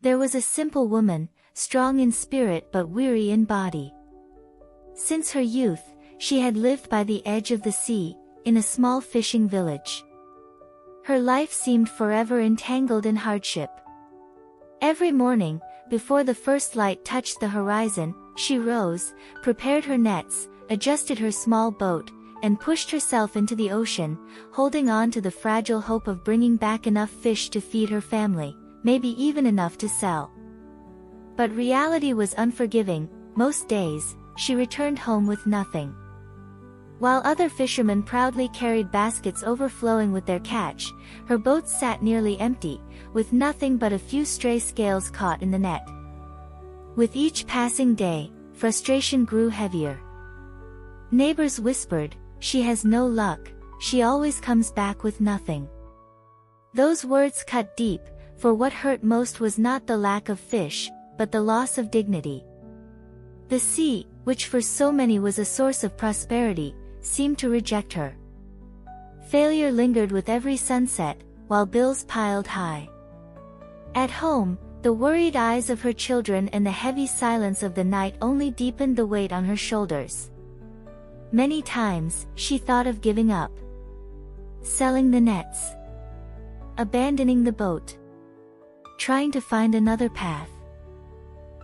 There was a simple woman, strong in spirit but weary in body. Since her youth, she had lived by the edge of the sea, in a small fishing village. Her life seemed forever entangled in hardship. Every morning, before the first light touched the horizon, she rose, prepared her nets, adjusted her small boat, and pushed herself into the ocean, holding on to the fragile hope of bringing back enough fish to feed her family, maybe even enough to sell. But reality was unforgiving. Most days, she returned home with nothing. While other fishermen proudly carried baskets overflowing with their catch, her boat sat nearly empty, with nothing but a few stray scales caught in the net. With each passing day, frustration grew heavier. Neighbors whispered, "She has no luck, she always comes back with nothing." Those words cut deep, for what hurt most was not the lack of fish, but the loss of dignity. The sea, which for so many was a source of prosperity, seemed to reject her. Failure lingered with every sunset, while bills piled high. At home, the worried eyes of her children and the heavy silence of the night only deepened the weight on her shoulders. Many times, she thought of giving up. Selling the nets. Abandoning the boat. Trying to find another path.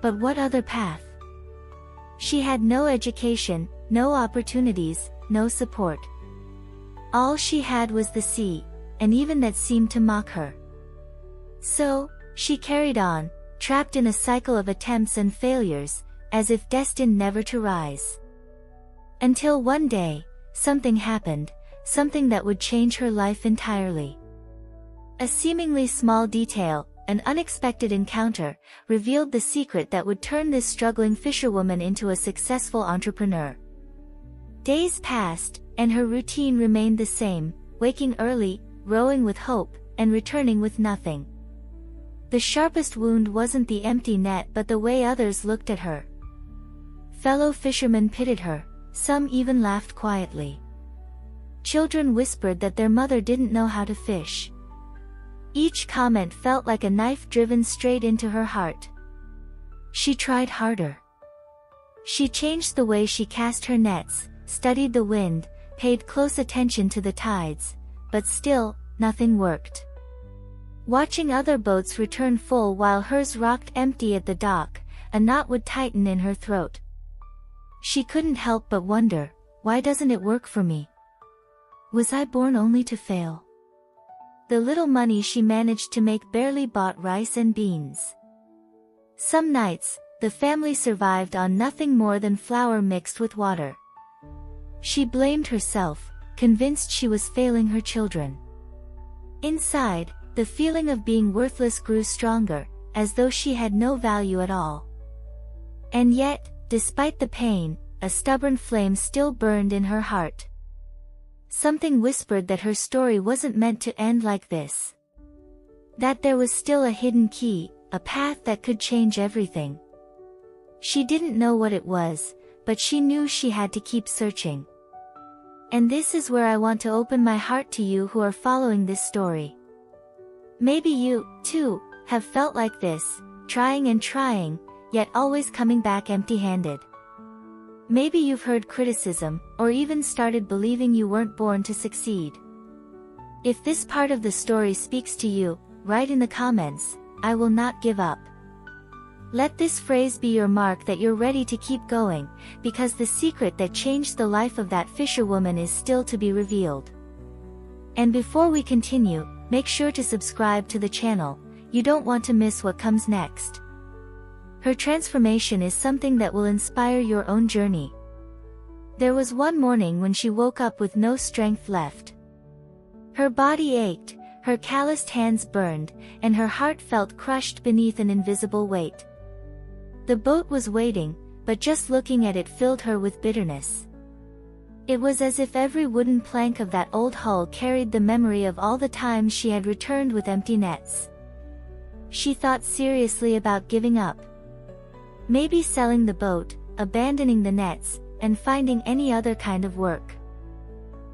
But what other path? She had no education, no opportunities, no support. All she had was the sea, and even that seemed to mock her. So, she carried on, trapped in a cycle of attempts and failures, as if destined never to rise. Until one day, something happened, something that would change her life entirely. A seemingly small detail, an unexpected encounter, revealed the secret that would turn this struggling fisherwoman into a successful entrepreneur. Days passed, and her routine remained the same, waking early, rowing with hope, and returning with nothing. The sharpest wound wasn't the empty net but the way others looked at her. Fellow fishermen pitied her, some even laughed quietly. Children whispered that their mother didn't know how to fish. Each comment felt like a knife driven straight into her heart. She tried harder. She changed the way she cast her nets, studied the wind, paid close attention to the tides, but still, nothing worked. Watching other boats return full while hers rocked empty at the dock, a knot would tighten in her throat. She couldn't help but wonder, why doesn't it work for me? Was I born only to fail? The little money she managed to make barely bought rice and beans. Some nights, the family survived on nothing more than flour mixed with water. She blamed herself, convinced she was failing her children. Inside, the feeling of being worthless grew stronger, as though she had no value at all. And yet, despite the pain, a stubborn flame still burned in her heart. Something whispered that her story wasn't meant to end like this. That there was still a hidden key, a path that could change everything. She didn't know what it was, but she knew she had to keep searching. And this is where I want to open my heart to you who are following this story. Maybe you, too, have felt like this, trying and trying, yet always coming back empty-handed. Maybe you've heard criticism, or even started believing you weren't born to succeed. If this part of the story speaks to you, write in the comments, "I will not give up." Let this phrase be your mark that you're ready to keep going, because the secret that changed the life of that fisherwoman is still to be revealed. And before we continue, make sure to subscribe to the channel, you don't want to miss what comes next. Her transformation is something that will inspire your own journey. There was one morning when she woke up with no strength left. Her body ached, her calloused hands burned, and her heart felt crushed beneath an invisible weight. The boat was waiting, but just looking at it filled her with bitterness. It was as if every wooden plank of that old hull carried the memory of all the times she had returned with empty nets. She thought seriously about giving up. Maybe selling the boat, abandoning the nets, and finding any other kind of work.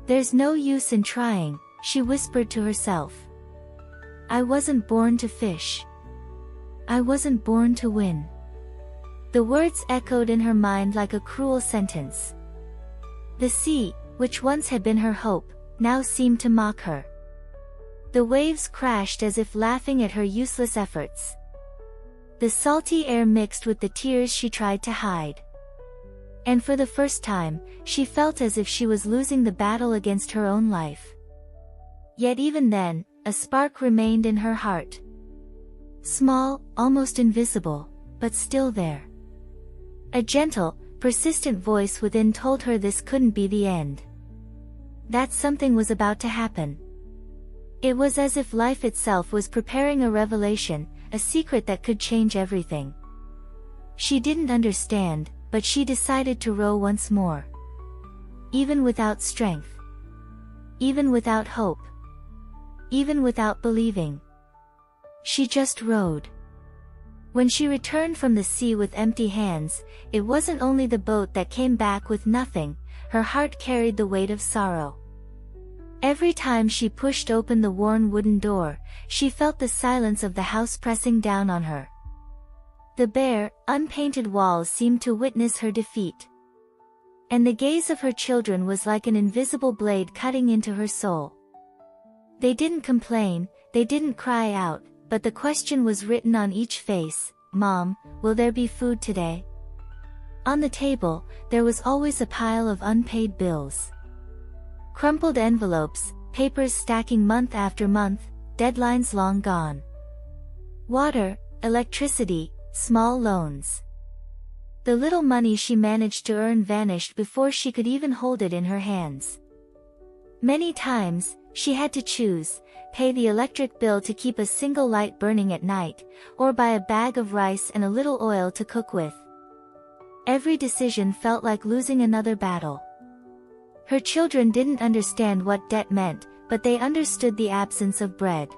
"There's no use in trying," she whispered to herself. "I wasn't born to fish. I wasn't born to win. The words echoed in her mind like a cruel sentence. The sea, which once had been her hope, now seemed to mock her. The waves crashed as if laughing at her useless efforts. The salty air mixed with the tears she tried to hide. And for the first time, she felt as if she was losing the battle against her own life. Yet even then, a spark remained in her heart. Small, almost invisible, but still there. A gentle, persistent voice within told her this couldn't be the end. That something was about to happen. It was as if life itself was preparing a revelation, a secret that could change everything. She didn't understand, but she decided to row once more. Even without strength. Even without hope. Even without believing. She just rowed. When she returned from the sea with empty hands, it wasn't only the boat that came back with nothing, her heart carried the weight of sorrow. Every time she pushed open the worn wooden door, she felt the silence of the house pressing down on her. The bare, unpainted walls seemed to witness her defeat. And the gaze of her children was like an invisible blade cutting into her soul. They didn't complain, they didn't cry out, but the question was written on each face, "Mom, will there be food today?" On the table, there was always a pile of unpaid bills. Crumpled envelopes, papers stacking month after month, deadlines long gone. Water, electricity, small loans. The little money she managed to earn vanished before she could even hold it in her hands. Many times, she had to choose, pay the electric bill to keep a single light burning at night, or buy a bag of rice and a little oil to cook with. Every decision felt like losing another battle. Her children didn't understand what debt meant, but they understood the absence of bread.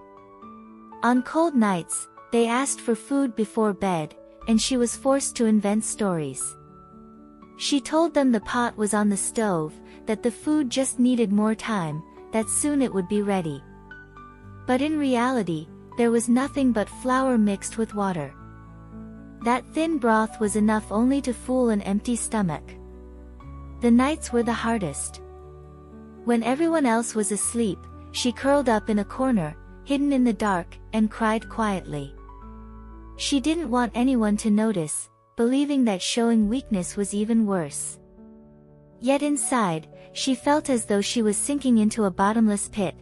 On cold nights, they asked for food before bed, and she was forced to invent stories. She told them the pot was on the stove, that the food just needed more time, that soon it would be ready. But in reality, there was nothing but flour mixed with water. That thin broth was enough only to fool an empty stomach. The nights were the hardest. When everyone else was asleep, she curled up in a corner, hidden in the dark, and cried quietly. She didn't want anyone to notice, believing that showing weakness was even worse. Yet inside, she felt as though she was sinking into a bottomless pit.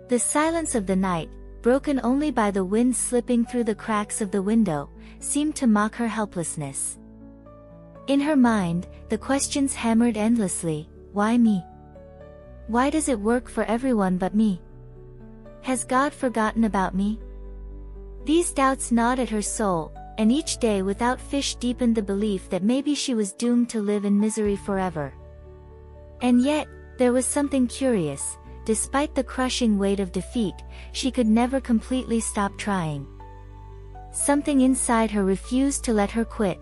The silence of the night, broken only by the wind slipping through the cracks of the window, seemed to mock her helplessness. In her mind, the questions hammered endlessly. Why me? Why does it work for everyone but me? Has God forgotten about me? These doubts gnawed at her soul, and each day without fish deepened the belief that maybe she was doomed to live in misery forever. And yet, there was something curious. Despite the crushing weight of defeat, she could never completely stop trying. Something inside her refused to let her quit.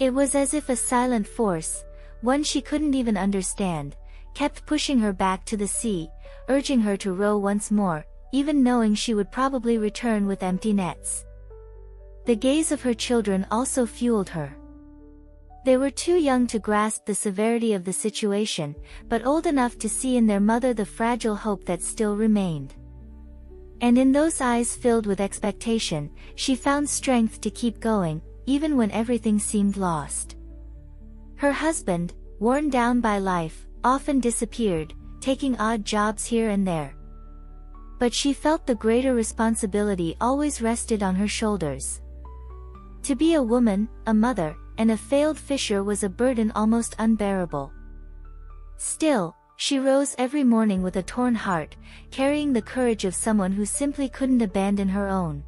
It was as if a silent force, one she couldn't even understand, kept pushing her back to the sea, urging her to row once more, even knowing she would probably return with empty nets. The gaze of her children also fueled her. They were too young to grasp the severity of the situation, but old enough to see in their mother the fragile hope that still remained. And in those eyes filled with expectation, she found strength to keep going, even when everything seemed lost. Her husband, worn down by life, often disappeared, taking odd jobs here and there. But she felt the greater responsibility always rested on her shoulders. To be a woman, a mother, and a failed fisher was a burden almost unbearable. Still, she rose every morning with a torn heart, carrying the courage of someone who simply couldn't abandon her own.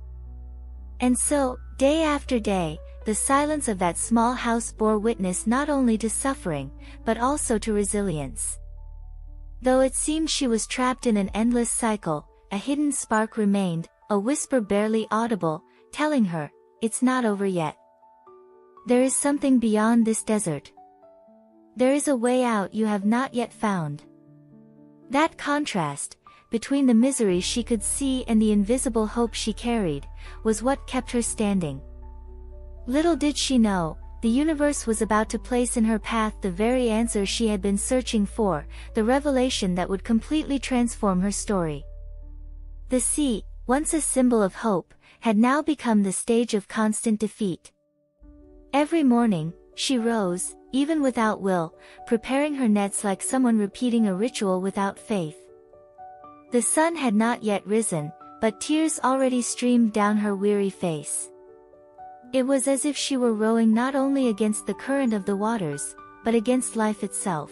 And so, day after day, the silence of that small house bore witness not only to suffering, but also to resilience. Though it seemed she was trapped in an endless cycle, a hidden spark remained, a whisper barely audible, telling her, "It's not over yet. There is something beyond this desert. There is a way out you have not yet found." That contrast, between the misery she could see and the invisible hope she carried, was what kept her standing. Little did she know, the universe was about to place in her path the very answer she had been searching for, the revelation that would completely transform her story. The sea, once a symbol of hope, had now become the stage of constant defeat. Every morning, she rose, even without will, preparing her nets like someone repeating a ritual without faith. The sun had not yet risen, but tears already streamed down her weary face. It was as if she were rowing not only against the current of the waters, but against life itself.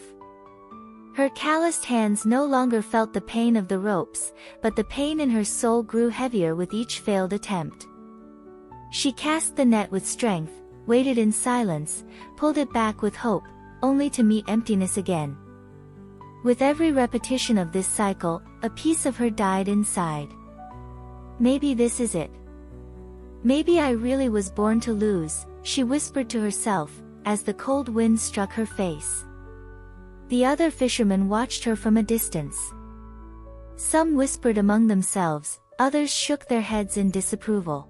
Her calloused hands no longer felt the pain of the ropes, but the pain in her soul grew heavier with each failed attempt. She cast the net with strength, waited in silence, pulled it back with hope, only to meet emptiness again. With every repetition of this cycle, a piece of her died inside. Maybe this is it. Maybe I really was born to lose, she whispered to herself, as the cold wind struck her face. The other fishermen watched her from a distance. Some whispered among themselves, others shook their heads in disapproval.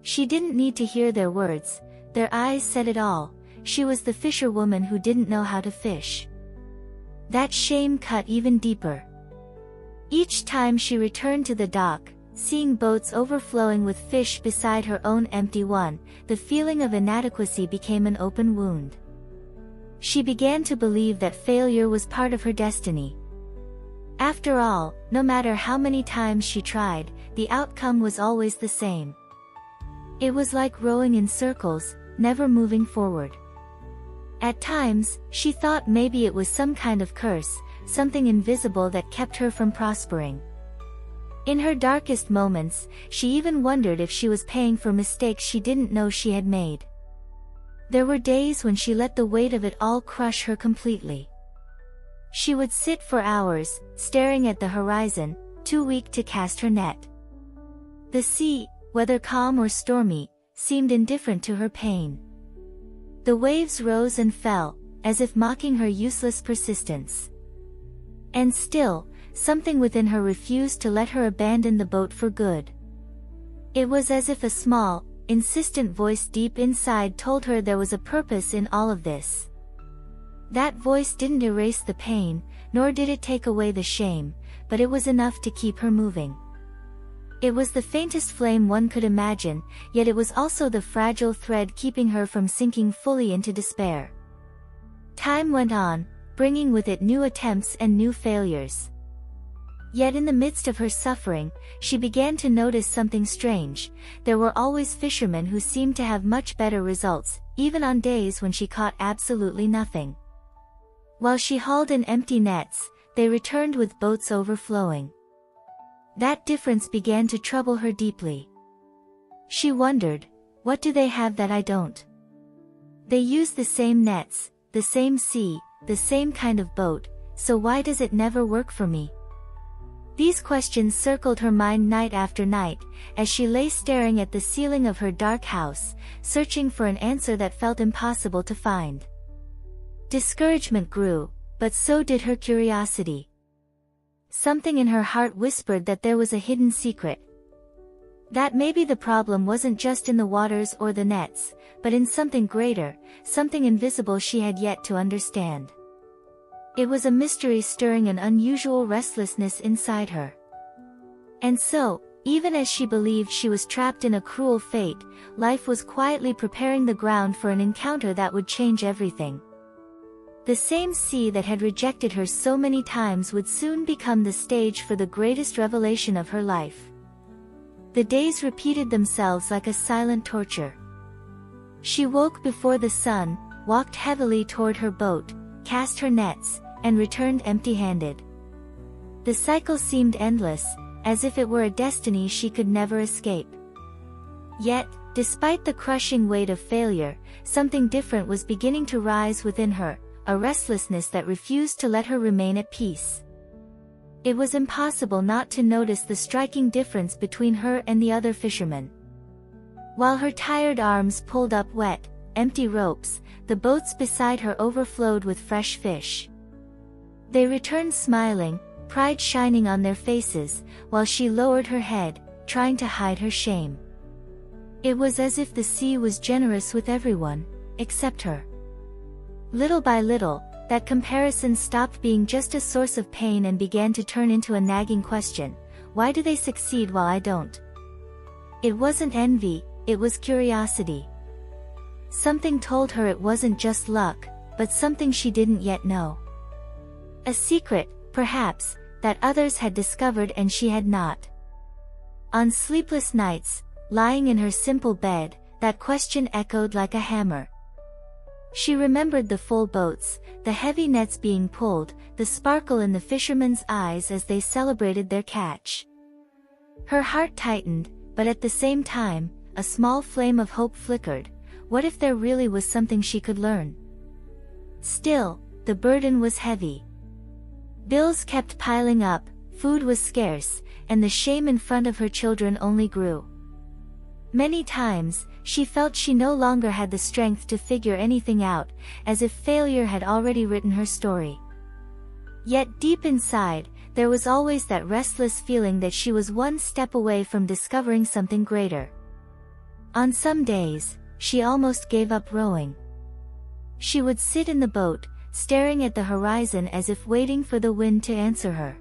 She didn't need to hear their words, their eyes said it all. She was the fisherwoman who didn't know how to fish. That shame cut even deeper. Each time she returned to the dock, seeing boats overflowing with fish beside her own empty one, the feeling of inadequacy became an open wound. She began to believe that failure was part of her destiny. After all, no matter how many times she tried, the outcome was always the same. It was like rowing in circles, never moving forward. At times, she thought maybe it was some kind of curse, something invisible that kept her from prospering. In her darkest moments, she even wondered if she was paying for mistakes she didn't know she had made. There were days when she let the weight of it all crush her completely. She would sit for hours, staring at the horizon, too weak to cast her net. The sea, whether calm or stormy, seemed indifferent to her pain. The waves rose and fell, as if mocking her useless persistence. And still, something within her refused to let her abandon the boat for good. It was as if a small, insistent voice deep inside told her there was a purpose in all of this. That voice didn't erase the pain, nor did it take away the shame, but it was enough to keep her moving. It was the faintest flame one could imagine, yet it was also the fragile thread keeping her from sinking fully into despair. Time went on, bringing with it new attempts and new failures. Yet in the midst of her suffering, she began to notice something strange. There were always fishermen who seemed to have much better results, even on days when she caught absolutely nothing. While she hauled in empty nets, they returned with boats overflowing. That difference began to trouble her deeply. She wondered, what do they have that I don't? They use the same nets, the same sea, the same kind of boat, so why does it never work for me? These questions circled her mind night after night, as she lay staring at the ceiling of her dark house, searching for an answer that felt impossible to find. Discouragement grew, but so did her curiosity. Something in her heart whispered that there was a hidden secret. That maybe the problem wasn't just in the waters or the nets, but in something greater, something invisible she had yet to understand. It was a mystery stirring an unusual restlessness inside her. And so, even as she believed she was trapped in a cruel fate, life was quietly preparing the ground for an encounter that would change everything. The same sea that had rejected her so many times would soon become the stage for the greatest revelation of her life. The days repeated themselves like a silent torture. She woke before the sun, walked heavily toward her boat, cast her nets, and returned empty-handed. The cycle seemed endless, as if it were a destiny she could never escape. Yet, despite the crushing weight of failure, something different was beginning to rise within her, a restlessness that refused to let her remain at peace. It was impossible not to notice the striking difference between her and the other fishermen. While her tired arms pulled up wet, empty ropes, the boats beside her overflowed with fresh fish. They returned smiling, pride shining on their faces, while she lowered her head, trying to hide her shame. It was as if the sea was generous with everyone, except her. Little by little, that comparison stopped being just a source of pain and began to turn into a nagging question: why do they succeed while I don't? It wasn't envy, it was curiosity. Something told her it wasn't just luck, but something she didn't yet know. A secret, perhaps, that others had discovered and she had not. On sleepless nights, lying in her simple bed, that question echoed like a hammer. She remembered the full boats, the heavy nets being pulled, the sparkle in the fishermen's eyes as they celebrated their catch. Her heart tightened, but at the same time, a small flame of hope flickered. What if there really was something she could learn? Still, the burden was heavy. Bills kept piling up, food was scarce, and the shame in front of her children only grew. Many times, she felt she no longer had the strength to figure anything out, as if failure had already written her story. Yet deep inside, there was always that restless feeling that she was one step away from discovering something greater. On some days, she almost gave up rowing. She would sit in the boat, staring at the horizon as if waiting for the wind to answer her.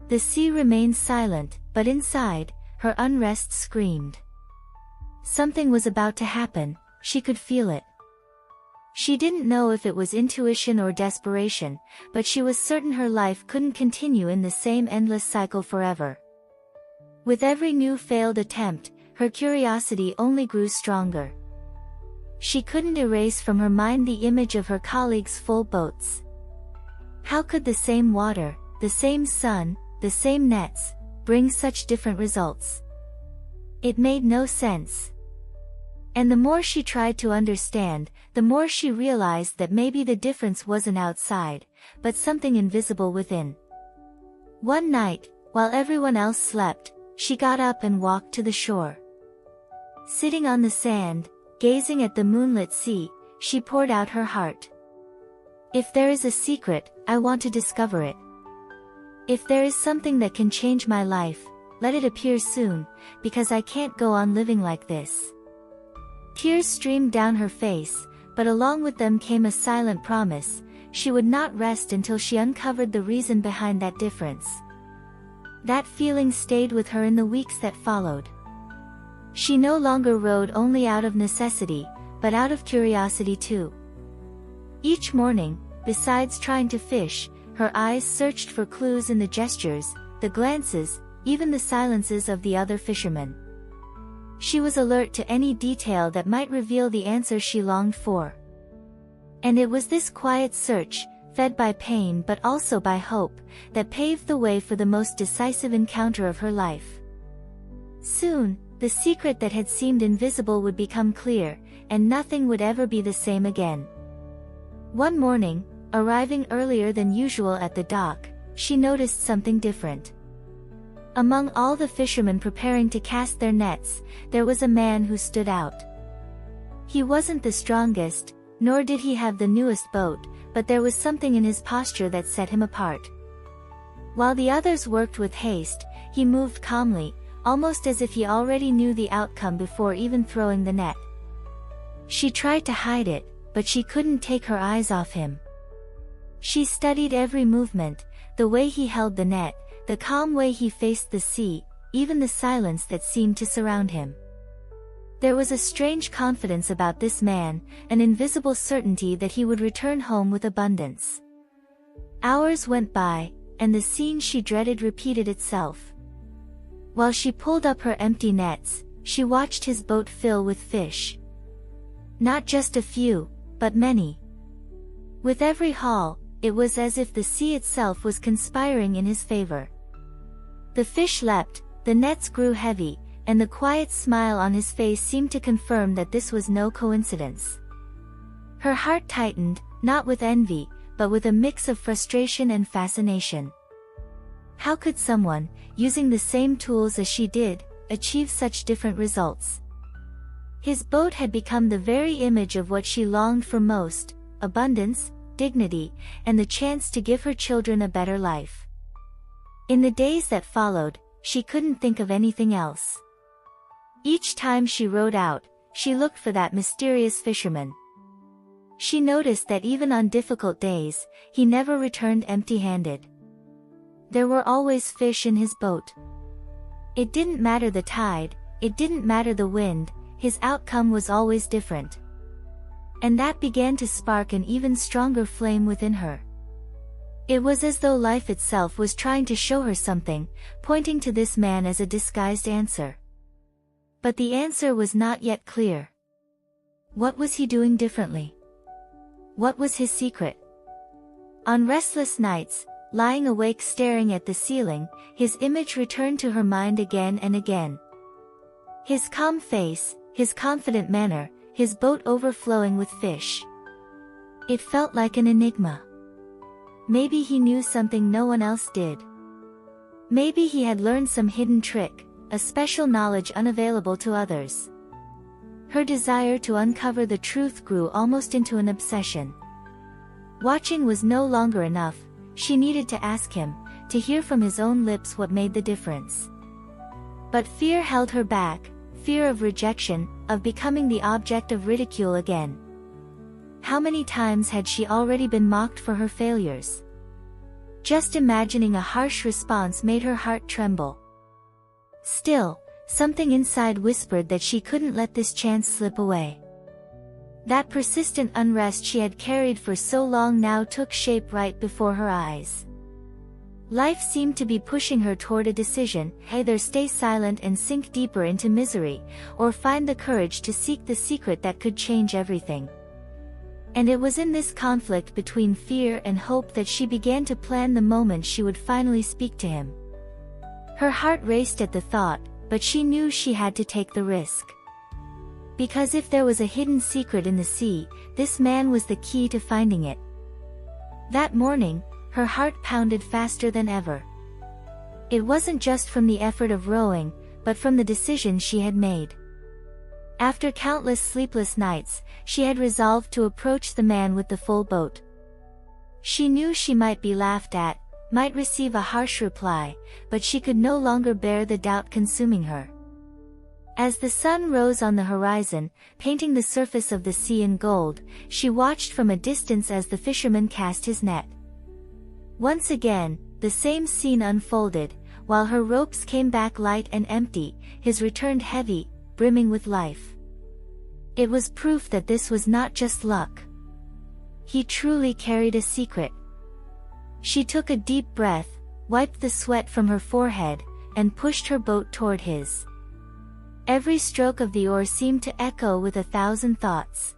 The sea remained silent, but inside, her unrest screamed. Something was about to happen, she could feel it. She didn't know if it was intuition or desperation, but she was certain her life couldn't continue in the same endless cycle forever. With every new failed attempt, her curiosity only grew stronger. She couldn't erase from her mind the image of her colleagues' full boats. How could the same water, the same sun, the same nets, bring such different results? It made no sense. And the more she tried to understand, the more she realized that maybe the difference wasn't outside, but something invisible within. One night, while everyone else slept, she got up and walked to the shore. Sitting on the sand, gazing at the moonlit sea, she poured out her heart. If there is a secret, I want to discover it. If there is something that can change my life, let it appear soon, because I can't go on living like this. Tears streamed down her face, but along with them came a silent promise: she would not rest until she uncovered the reason behind that difference. That feeling stayed with her in the weeks that followed. She no longer rowed only out of necessity, but out of curiosity too. Each morning, besides trying to fish, her eyes searched for clues in the gestures, the glances, even the silences of the other fishermen. She was alert to any detail that might reveal the answer she longed for. And it was this quiet search, fed by pain but also by hope, that paved the way for the most decisive encounter of her life. Soon, the secret that had seemed invisible would become clear, and nothing would ever be the same again. One morning, arriving earlier than usual at the dock, she noticed something different. Among all the fishermen preparing to cast their nets, there was a man who stood out. He wasn't the strongest, nor did he have the newest boat, but there was something in his posture that set him apart. While the others worked with haste, he moved calmly, almost as if he already knew the outcome before even throwing the net. She tried to hide it, but she couldn't take her eyes off him. She studied every movement, the way he held the net, the calm way he faced the sea, even the silence that seemed to surround him. There was a strange confidence about this man, an invisible certainty that he would return home with abundance. Hours went by, and the scene she dreaded repeated itself. While she pulled up her empty nets, she watched his boat fill with fish. Not just a few, but many. With every haul, it was as if the sea itself was conspiring in his favor. The fish leapt, the nets grew heavy, and the quiet smile on his face seemed to confirm that this was no coincidence. Her heart tightened, not with envy, but with a mix of frustration and fascination. How could someone, using the same tools as she did, achieve such different results? His boat had become the very image of what she longed for most: abundance, dignity, and the chance to give her children a better life. In the days that followed, she couldn't think of anything else. Each time she rowed out, she looked for that mysterious fisherman. She noticed that even on difficult days, he never returned empty-handed. There were always fish in his boat. It didn't matter the tide, it didn't matter the wind, his outcome was always different. And that began to spark an even stronger flame within her. It was as though life itself was trying to show her something, pointing to this man as a disguised answer. But the answer was not yet clear. What was he doing differently? What was his secret? On restless nights, lying awake staring at the ceiling, his image returned to her mind again and again. His calm face, his confident manner, his boat overflowing with fish. It felt like an enigma. Maybe he knew something no one else did. Maybe he had learned some hidden trick, a special knowledge unavailable to others. Her desire to uncover the truth grew almost into an obsession. Watching was no longer enough, she needed to ask him, to hear from his own lips what made the difference. But fear held her back, fear of rejection, of becoming the object of ridicule again. How many times had she already been mocked for her failures? Just imagining a harsh response made her heart tremble. Still, something inside whispered that she couldn't let this chance slip away. That persistent unrest she had carried for so long now took shape right before her eyes. Life seemed to be pushing her toward a decision: either stay silent and sink deeper into misery, or find the courage to seek the secret that could change everything. And it was in this conflict between fear and hope that she began to plan the moment she would finally speak to him. Her heart raced at the thought, but she knew she had to take the risk. Because if there was a hidden secret in the sea, this man was the key to finding it. That morning, her heart pounded faster than ever. It wasn't just from the effort of rowing, but from the decision she had made. After countless sleepless nights, she had resolved to approach the man with the full boat. She knew she might be laughed at, might receive a harsh reply, but she could no longer bear the doubt consuming her. As the sun rose on the horizon, painting the surface of the sea in gold, she watched from a distance as the fisherman cast his net. Once again, the same scene unfolded, while her ropes came back light and empty, his returned heavy, brimming with life. It was proof that this was not just luck. He truly carried a secret. She took a deep breath, wiped the sweat from her forehead, and pushed her boat toward his. Every stroke of the oar seemed to echo with 1,000 thoughts.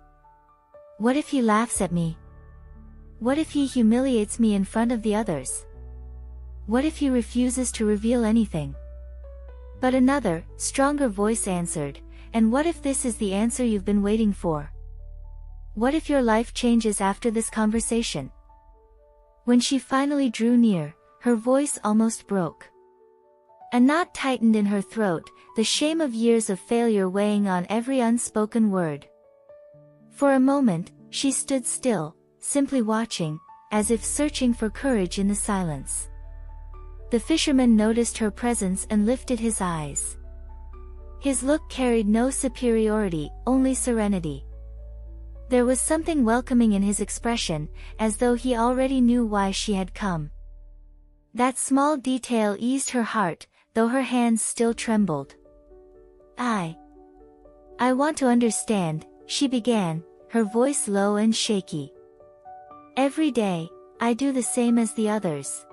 What if he laughs at me? What if he humiliates me in front of the others? What if he refuses to reveal anything? But another, stronger voice answered, and what if this is the answer you've been waiting for? What if your life changes after this conversation? When she finally drew near, her voice almost broke. A knot tightened in her throat, the shame of years of failure weighing on every unspoken word. For a moment, she stood still, simply watching, as if searching for courage in the silence. The fisherman noticed her presence and lifted his eyes. His look carried no superiority, only serenity. There was something welcoming in his expression, as though he already knew why she had come. That small detail eased her heart, though her hands still trembled. I want to understand, she began, her voice low and shaky. Every day, I do the same as the others.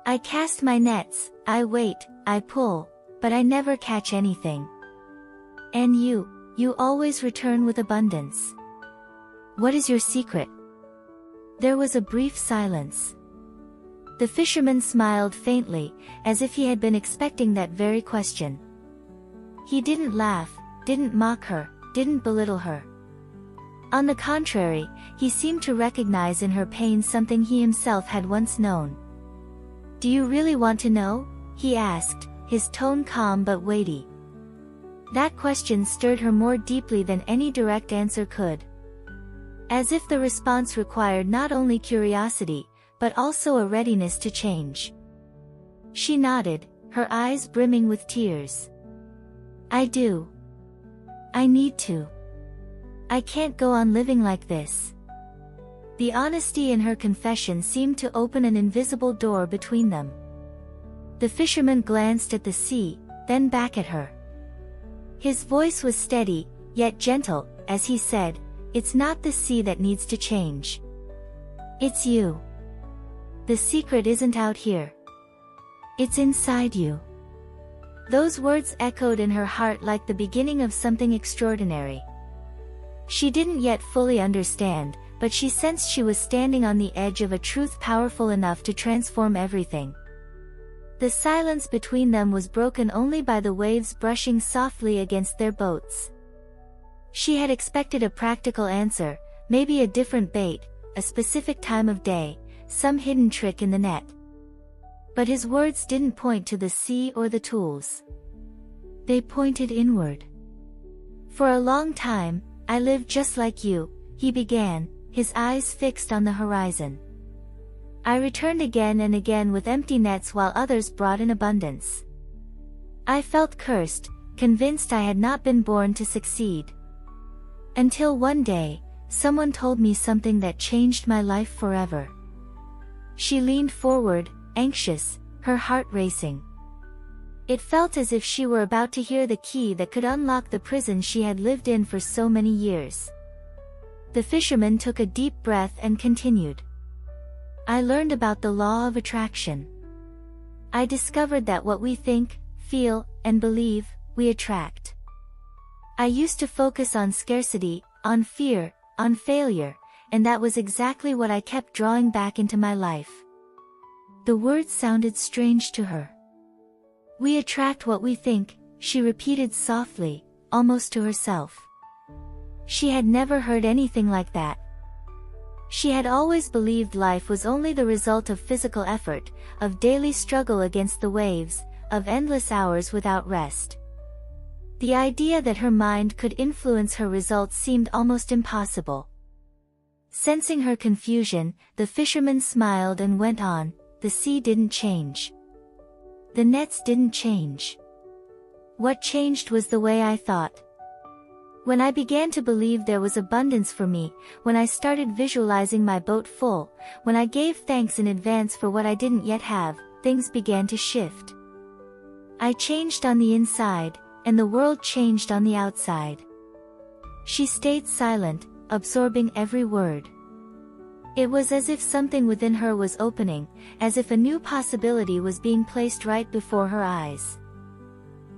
I cast my nets, I wait, I pull, but I never catch anything. And you always return with abundance. What is your secret? There was a brief silence. The fisherman smiled faintly, as if he had been expecting that very question. He didn't laugh, didn't mock her, didn't belittle her. On the contrary, he seemed to recognize in her pain something he himself had once known. Do you really want to know? He asked, his tone calm but weighty. That question stirred her more deeply than any direct answer could. As if the response required not only curiosity, but also a readiness to change. She nodded, her eyes brimming with tears. I do. I need to. I can't go on living like this. The honesty in her confession seemed to open an invisible door between them. The fisherman glanced at the sea, then back at her. His voice was steady, yet gentle, as he said, "It's not the sea that needs to change. It's you. The secret isn't out here. It's inside you." Those words echoed in her heart like the beginning of something extraordinary. She didn't yet fully understand, but she sensed she was standing on the edge of a truth powerful enough to transform everything. The silence between them was broken only by the waves brushing softly against their boats. She had expected a practical answer, maybe a different bait, a specific time of day, some hidden trick in the net. But his words didn't point to the sea or the tools. They pointed inward. "For a long time, I lived just like you," he began, his eyes fixed on the horizon. "I returned again and again with empty nets while others brought in abundance. I felt cursed, convinced I had not been born to succeed. Until one day, someone told me something that changed my life forever." She leaned forward, anxious, her heart racing. It felt as if she were about to hear the key that could unlock the prison she had lived in for so many years. The fisherman took a deep breath and continued. "I learned about the law of attraction. I discovered that what we think, feel, and believe, we attract. I used to focus on scarcity, on fear, on failure, and that was exactly what I kept drawing back into my life." The words sounded strange to her. "We attract what we think," she repeated softly, almost to herself. She had never heard anything like that. She had always believed life was only the result of physical effort, of daily struggle against the waves, of endless hours without rest. The idea that her mind could influence her results seemed almost impossible. Sensing her confusion, the fisherman smiled and went on, "The sea didn't change. The nets didn't change. What changed was the way I thought. When I began to believe there was abundance for me, when I started visualizing my boat full, when I gave thanks in advance for what I didn't yet have, things began to shift. I changed on the inside, and the world changed on the outside." She stayed silent, absorbing every word. It was as if something within her was opening, as if a new possibility was being placed right before her eyes.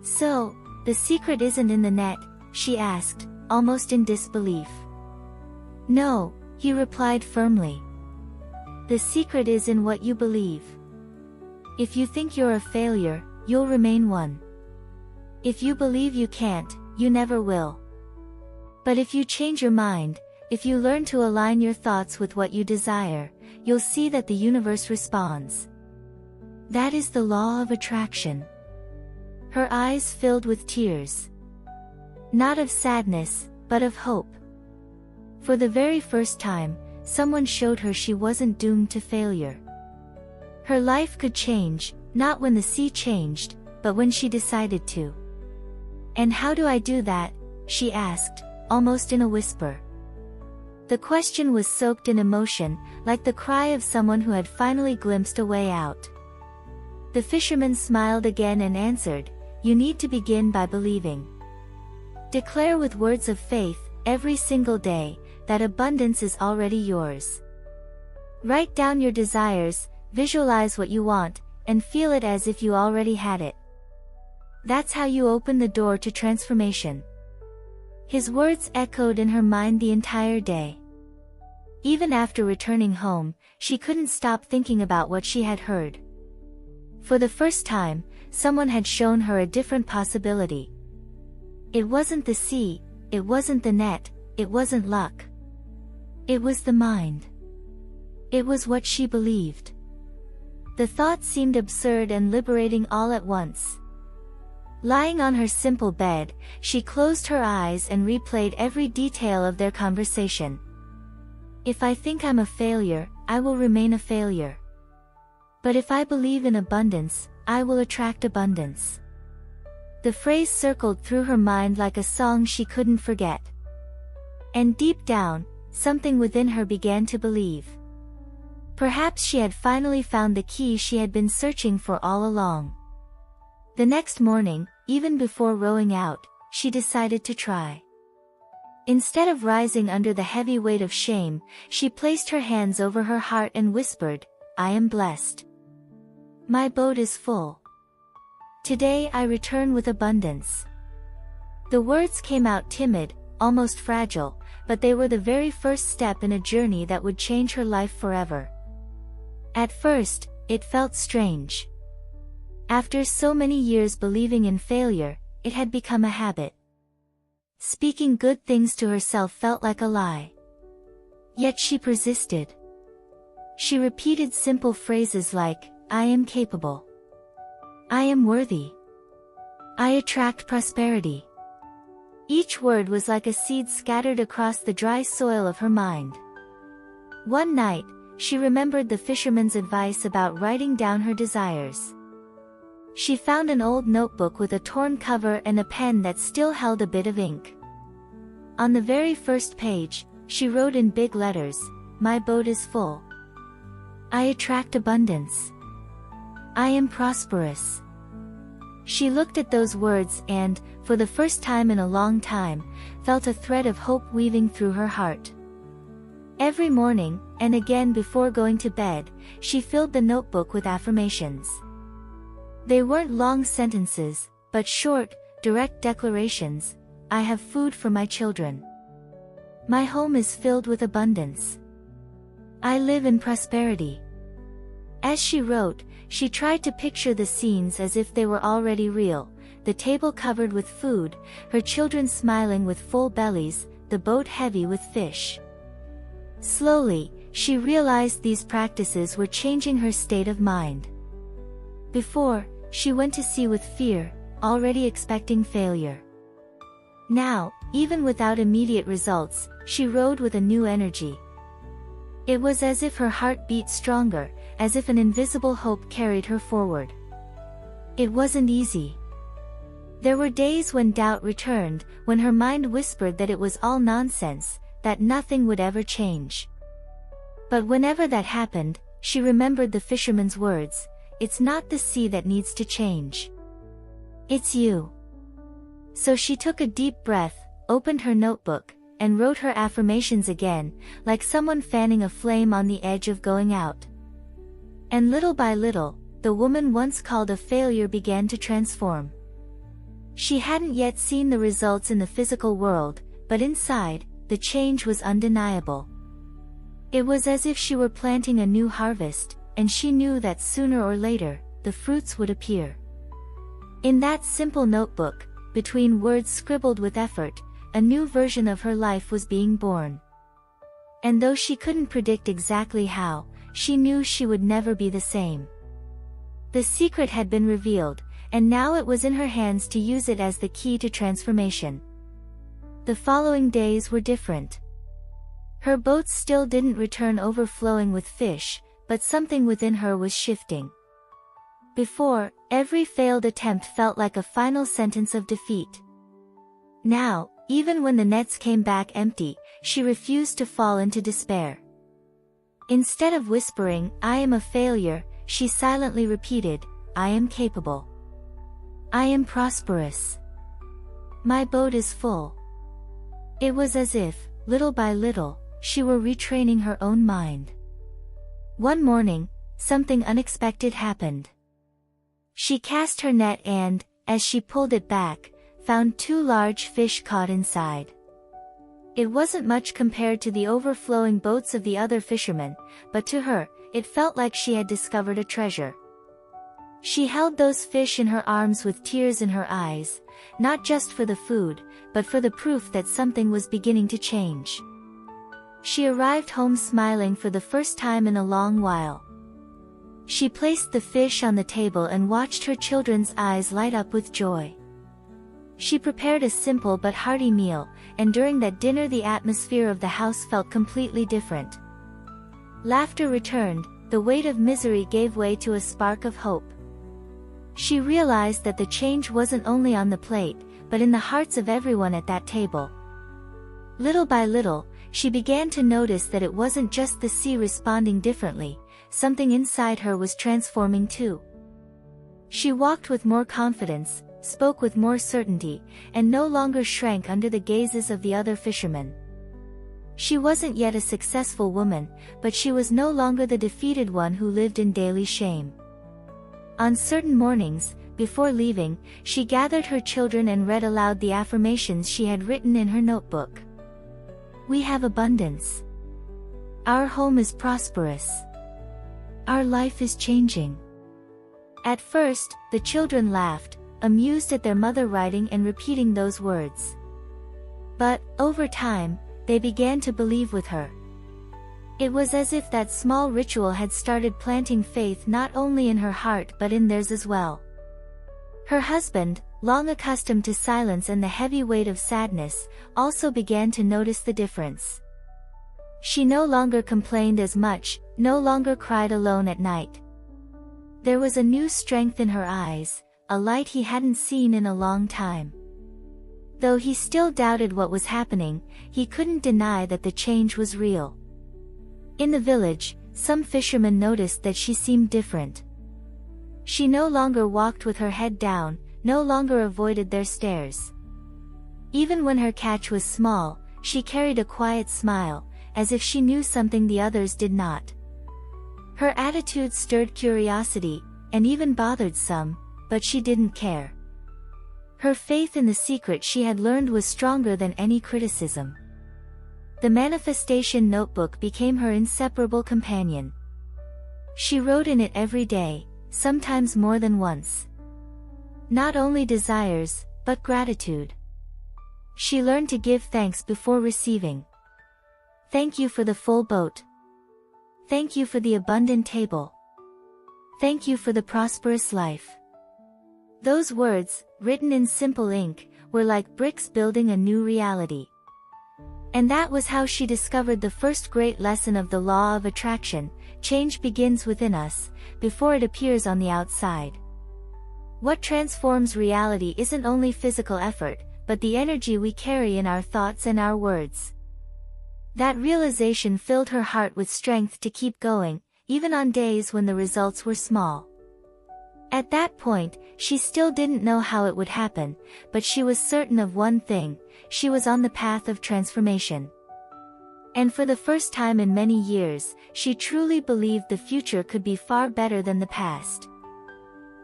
"So, the secret isn't in the net?" she asked, almost in disbelief. "No," he replied firmly. "The secret is in what you believe. If you think you're a failure, you'll remain one. If you believe you can't, you never will. But if you change your mind, if you learn to align your thoughts with what you desire, you'll see that the universe responds. That is the law of attraction." Her eyes filled with tears. Not of sadness, but of hope. For the very first time, someone showed her she wasn't doomed to failure. Her life could change, not when the sea changed, but when she decided to. "And how do I do that?" she asked, almost in a whisper. The question was soaked in emotion, like the cry of someone who had finally glimpsed a way out. The fisherman smiled again and answered, "You need to begin by believing. Declare with words of faith, every single day, that abundance is already yours. Write down your desires, visualize what you want, and feel it as if you already had it. That's how you open the door to transformation." His words echoed in her mind the entire day. Even after returning home, she couldn't stop thinking about what she had heard. For the first time, someone had shown her a different possibility. It wasn't the sea, it wasn't the net, it wasn't luck. It was the mind. It was what she believed. The thought seemed absurd and liberating all at once. Lying on her simple bed, she closed her eyes and replayed every detail of their conversation. "If I think I'm a failure, I will remain a failure. But if I believe in abundance, I will attract abundance. The phrase circled through her mind like a song she couldn't forget. And deep down, something within her began to believe. Perhaps she had finally found the key she had been searching for all along. The next morning, even before rowing out, she decided to try. Instead of rising under the heavy weight of shame, she placed her hands over her heart and whispered, I am blessed. My boat is full. Today I return with abundance. The words came out timid, almost fragile, but they were the very first step in a journey that would change her life forever. At first, it felt strange. After so many years believing in failure, it had become a habit. Speaking good things to herself felt like a lie. Yet she persisted. She repeated simple phrases like, I am capable. I am worthy. I attract prosperity. Each word was like a seed scattered across the dry soil of her mind. One night, she remembered the fisherman's advice about writing down her desires. She found an old notebook with a torn cover and a pen that still held a bit of ink. On the very first page, she wrote in big letters, My boat is full. I attract abundance. I am prosperous. She looked at those words and, for the first time in a long time, felt a thread of hope weaving through her heart. Every morning, and again before going to bed, she filled the notebook with affirmations. They weren't long sentences, but short, direct declarations. I have food for my children. My home is filled with abundance. I live in prosperity. As she wrote, she tried to picture the scenes as if they were already real, the table covered with food, her children smiling with full bellies, the boat heavy with fish. Slowly, she realized these practices were changing her state of mind. Before, she went to sea with fear, already expecting failure. Now, even without immediate results, she rode with a new energy. It was as if her heart beat stronger, as if an invisible hope carried her forward. It wasn't easy. There were days when doubt returned, when her mind whispered that it was all nonsense, that nothing would ever change. But whenever that happened, she remembered the fisherman's words, it's not the sea that needs to change. It's you. So she took a deep breath, opened her notebook, and wrote her affirmations again, like someone fanning a flame on the edge of going out. And little by little, the woman once called a failure began to transform. She hadn't yet seen the results in the physical world, but inside, the change was undeniable. It was as if she were planting a new harvest, and she knew that sooner or later, the fruits would appear. In that simple notebook, between words scribbled with effort, a new version of her life was being born. And though she couldn't predict exactly how, she knew she would never be the same. The secret had been revealed, and now it was in her hands to use it as the key to transformation. The following days were different. Her boat still didn't return overflowing with fish, but something within her was shifting. Before, every failed attempt felt like a final sentence of defeat. Now, even when the nets came back empty, she refused to fall into despair. Instead of whispering, I am a failure, she silently repeated, I am capable. I am prosperous. My boat is full. It was as if, little by little, she were retraining her own mind. One morning, something unexpected happened. She cast her net and, as she pulled it back, found 2 large fish caught inside. It wasn't much compared to the overflowing boats of the other fishermen, but to her, it felt like she had discovered a treasure. She held those fish in her arms with tears in her eyes, not just for the food, but for the proof that something was beginning to change. She arrived home smiling for the first time in a long while. She placed the fish on the table and watched her children's eyes light up with joy. She prepared a simple but hearty meal, and during that dinner the atmosphere of the house felt completely different. Laughter returned, the weight of misery gave way to a spark of hope. She realized that the change wasn't only on the plate, but in the hearts of everyone at that table. Little by little, she began to notice that it wasn't just the sea responding differently, something inside her was transforming too. She walked with more confidence, spoke with more certainty, and no longer shrank under the gazes of the other fishermen. She wasn't yet a successful woman, but she was no longer the defeated one who lived in daily shame. On certain mornings, before leaving, she gathered her children and read aloud the affirmations she had written in her notebook. We have abundance. Our home is prosperous. Our life is changing. At first, the children laughed, amused at their mother writing and repeating those words. But, over time, they began to believe with her. It was as if that small ritual had started planting faith not only in her heart but in theirs as well. Her husband, long accustomed to silence and the heavy weight of sadness, also began to notice the difference. She no longer complained as much, no longer cried alone at night. There was a new strength in her eyes, a light he hadn't seen in a long time. Though he still doubted what was happening, he couldn't deny that the change was real. In the village, some fishermen noticed that she seemed different. She no longer walked with her head down, no longer avoided their stares. Even when her catch was small, she carried a quiet smile, as if she knew something the others did not. Her attitude stirred curiosity, and even bothered some, but she didn't care. Her faith in the secret she had learned was stronger than any criticism. The manifestation notebook became her inseparable companion. She wrote in it every day, sometimes more than once. Not only desires, but gratitude. She learned to give thanks before receiving. Thank you for the full boat. Thank you for the abundant table. Thank you for the prosperous life. Those words, written in simple ink, were like bricks building a new reality. And that was how she discovered the first great lesson of the law of attraction: change begins within us, before it appears on the outside. What transforms reality isn't only physical effort, but the energy we carry in our thoughts and our words. That realization filled her heart with strength to keep going, even on days when the results were small. At that point, she still didn't know how it would happen, but she was certain of one thing: she was on the path of transformation. And for the first time in many years, she truly believed the future could be far better than the past.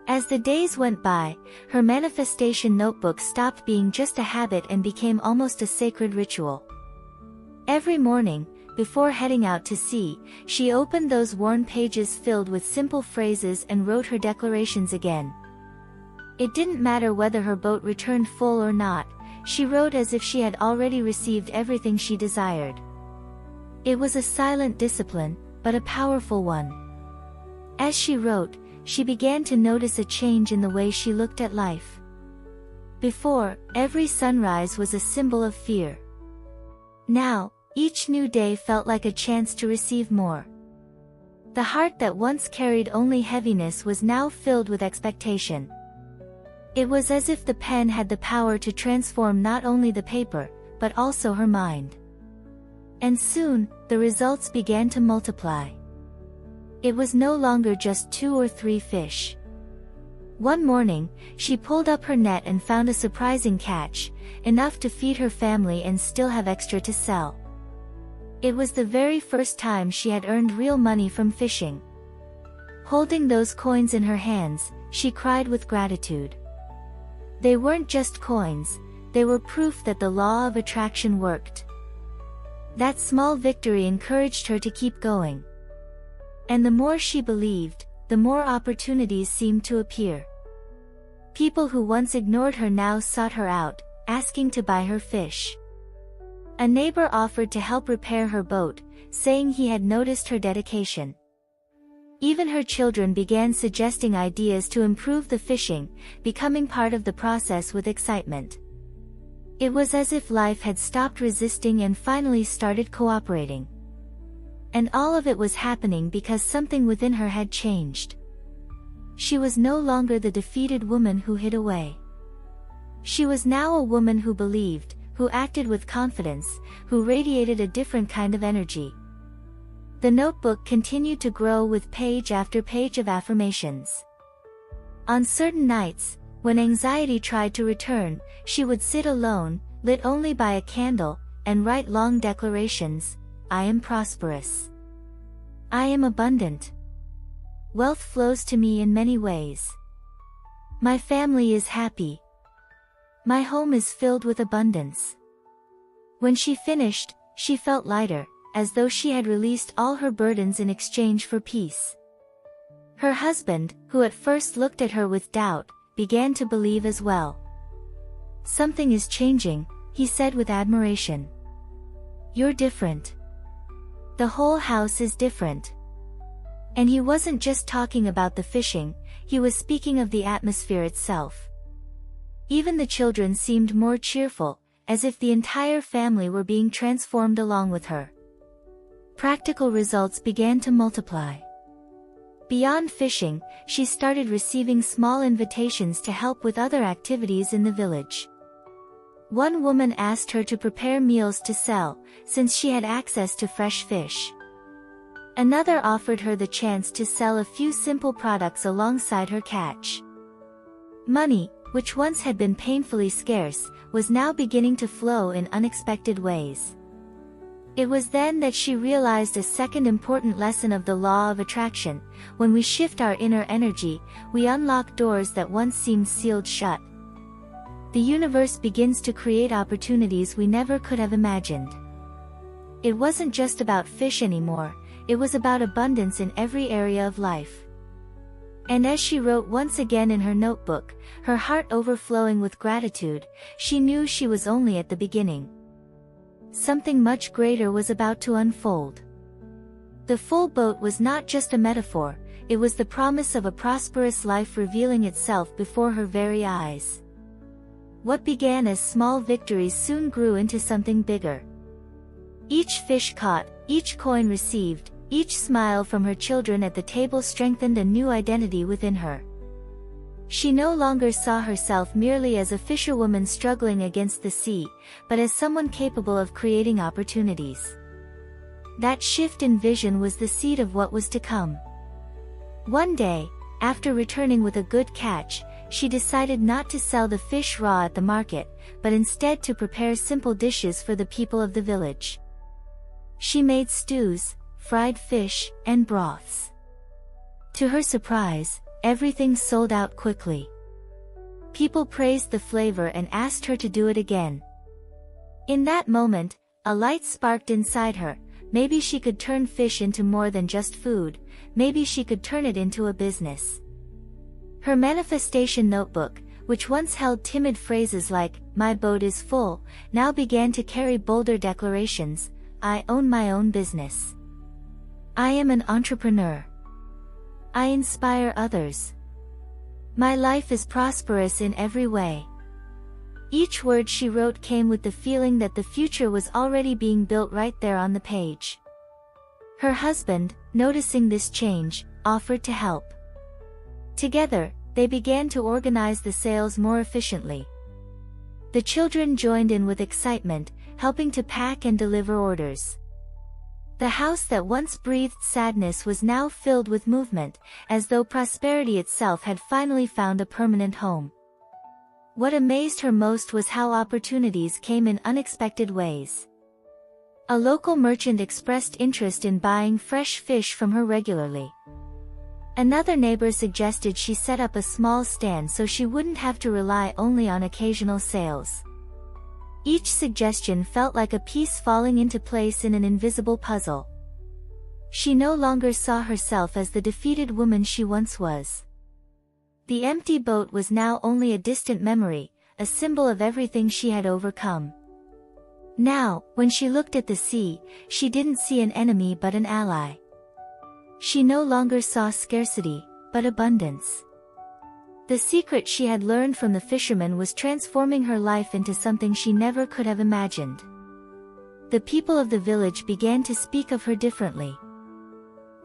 As the days went by, her manifestation notebook stopped being just a habit and became almost a sacred ritual. Every morning, before heading out to sea, she opened those worn pages filled with simple phrases and wrote her declarations again. It didn't matter whether her boat returned full or not, she wrote as if she had already received everything she desired. It was a silent discipline, but a powerful one. As she wrote, she began to notice a change in the way she looked at life. Before, every sunrise was a symbol of fear. Now, each new day felt like a chance to receive more. The heart that once carried only heaviness was now filled with expectation. It was as if the pen had the power to transform not only the paper, but also her mind. And soon, the results began to multiply. It was no longer just 2 or 3 fish. One morning, she pulled up her net and found a surprising catch, enough to feed her family and still have extra to sell. It was the very first time she had earned real money from fishing. Holding those coins in her hands, she cried with gratitude. They weren't just coins, they were proof that the law of attraction worked. That small victory encouraged her to keep going. And the more she believed, the more opportunities seemed to appear. People who once ignored her now sought her out, asking to buy her fish. A neighbor offered to help repair her boat, saying he had noticed her dedication. Even her children began suggesting ideas to improve the fishing, becoming part of the process with excitement. It was as if life had stopped resisting and finally started cooperating. And all of it was happening because something within her had changed. she was no longer the defeated woman who hid away. She was now a woman who believed, who acted with confidence, who radiated a different kind of energy. The notebook continued to grow with page after page of affirmations. On certain nights, when anxiety tried to return, she would sit alone, lit only by a candle, and write long declarations. I am prosperous. I am abundant. Wealth flows to me in many ways. My family is happy. My home is filled with abundance. When she finished, she felt lighter, as though she had released all her burdens in exchange for peace. Her husband, who at first looked at her with doubt, began to believe as well. Something is changing, he said with admiration. You're different. The whole house is different. And he wasn't just talking about the fishing, he was speaking of the atmosphere itself. Even the children seemed more cheerful, as if the entire family were being transformed along with her. Practical results began to multiply. Beyond fishing, she started receiving small invitations to help with other activities in the village. One woman asked her to prepare meals to sell, since she had access to fresh fish. Another offered her the chance to sell a few simple products alongside her catch. Money, which once had been painfully scarce, was now beginning to flow in unexpected ways. It was then that she realized a second important lesson of the law of attraction. When we shift our inner energy, we unlock doors that once seemed sealed shut. The universe begins to create opportunities we never could have imagined. It wasn't just about fish anymore, it was about abundance in every area of life. And as she wrote once again in her notebook, her heart overflowing with gratitude, she knew she was only at the beginning. Something much greater was about to unfold. The full boat was not just a metaphor, it was the promise of a prosperous life revealing itself before her very eyes. What began as small victories soon grew into something bigger. Each fish caught, each coin received, each smile from her children at the table strengthened a new identity within her. She no longer saw herself merely as a fisherwoman struggling against the sea, but as someone capable of creating opportunities. That shift in vision was the seed of what was to come. One day, after returning with a good catch, she decided not to sell the fish raw at the market, but instead to prepare simple dishes for the people of the village. She made stews, fried fish, and broths. To her surprise, everything sold out quickly. People praised the flavor and asked her to do it again. In that moment, a light sparked inside her. Maybe she could turn fish into more than just food, maybe she could turn it into a business. Her manifestation notebook, which once held timid phrases like, "My boat is full," now began to carry bolder declarations. I own my own business. I am an entrepreneur. I inspire others. My life is prosperous in every way. Each word she wrote came with the feeling that the future was already being built right there on the page. Her husband, noticing this change, offered to help. Together, they began to organize the sales more efficiently. The children joined in with excitement, helping to pack and deliver orders. The house that once breathed sadness was now filled with movement, as though prosperity itself had finally found a permanent home. What amazed her most was how opportunities came in unexpected ways. A local merchant expressed interest in buying fresh fish from her regularly. Another neighbor suggested she set up a small stand so she wouldn't have to rely only on occasional sales. Each suggestion felt like a piece falling into place in an invisible puzzle. She no longer saw herself as the defeated woman she once was. The empty boat was now only a distant memory, a symbol of everything she had overcome. Now, when she looked at the sea, she didn't see an enemy but an ally. She no longer saw scarcity, but abundance. The secret she had learned from the fisherman was transforming her life into something she never could have imagined. The people of the village began to speak of her differently.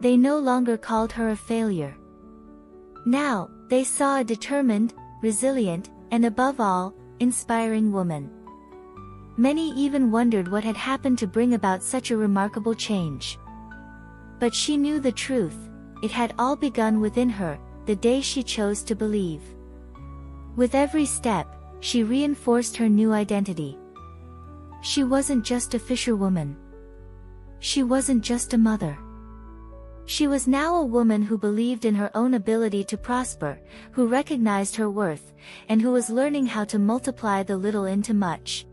They no longer called her a failure. Now, they saw a determined, resilient, and above all, inspiring woman. Many even wondered what had happened to bring about such a remarkable change. But she knew the truth. It had all begun within her, the day she chose to believe. With every step, she reinforced her new identity. She wasn't just a fisherwoman. She wasn't just a mother. She was now a woman who believed in her own ability to prosper, who recognized her worth, and who was learning how to multiply the little into much.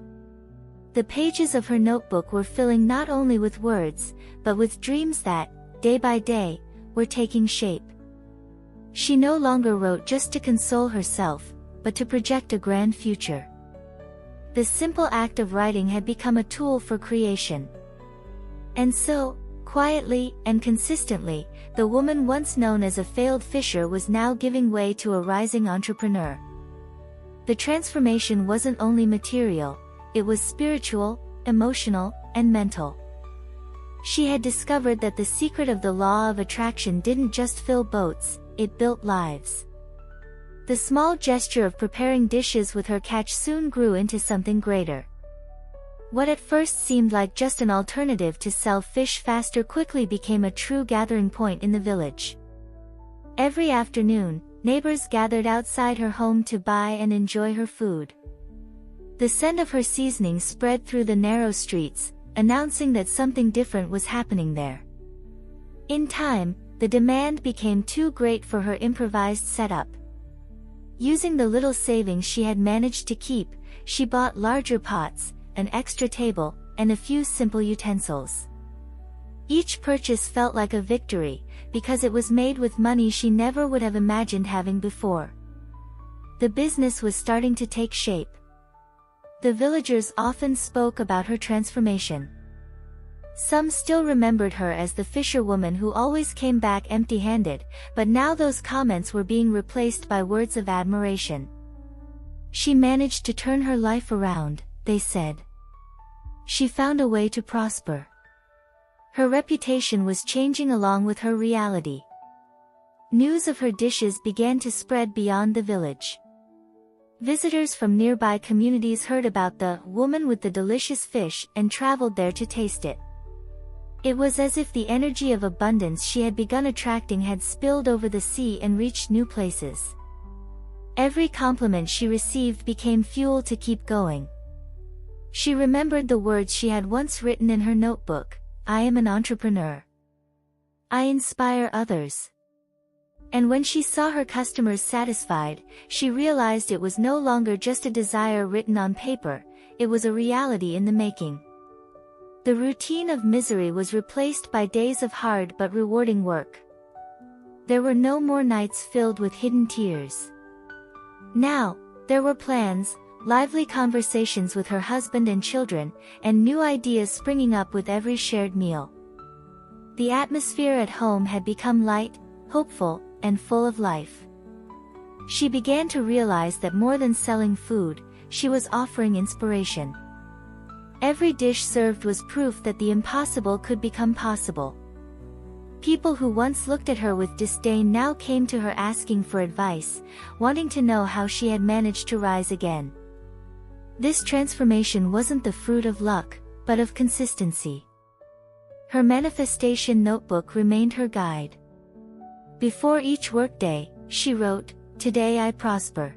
The pages of her notebook were filling not only with words, but with dreams that, day by day, were taking shape. She no longer wrote just to console herself, but to project a grand future. The simple act of writing had become a tool for creation. And so, quietly and consistently, the woman once known as a failed fisher was now giving way to a rising entrepreneur. The transformation wasn't only material, it was spiritual, emotional, and mental. She had discovered that the secret of the law of attraction didn't just fill boats, it built lives. The small gesture of preparing dishes with her catch soon grew into something greater. What at first seemed like just an alternative to sell fish faster quickly became a true gathering point in the village. Every afternoon, neighbors gathered outside her home to buy and enjoy her food. The scent of her seasoning spread through the narrow streets, announcing that something different was happening there. In time, the demand became too great for her improvised setup. Using the little savings she had managed to keep, she bought larger pots, an extra table, and a few simple utensils. Each purchase felt like a victory, because it was made with money she never would have imagined having before. The business was starting to take shape. The villagers often spoke about her transformation. Some still remembered her as the fisherwoman who always came back empty-handed, but now those comments were being replaced by words of admiration. She managed to turn her life around, they said. She found a way to prosper. Her reputation was changing along with her reality. News of her dishes began to spread beyond the village. Visitors from nearby communities heard about the woman with the delicious fish and traveled there to taste it. It was as if the energy of abundance she had begun attracting had spilled over the sea and reached new places. Every compliment she received became fuel to keep going. She remembered the words she had once written in her notebook, "I am an entrepreneur. I inspire others." And when she saw her customers satisfied, she realized it was no longer just a desire written on paper, it was a reality in the making. The routine of misery was replaced by days of hard but rewarding work. There were no more nights filled with hidden tears. Now, there were plans, lively conversations with her husband and children, and new ideas springing up with every shared meal. The atmosphere at home had become light, hopeful, and full of life. She began to realize that more than selling food, she was offering inspiration. Every dish served was proof that the impossible could become possible. People who once looked at her with disdain now came to her asking for advice, wanting to know how she had managed to rise again. This transformation wasn't the fruit of luck, but of consistency. Her manifestation notebook remained her guide. Before each workday, she wrote, "Today I prosper.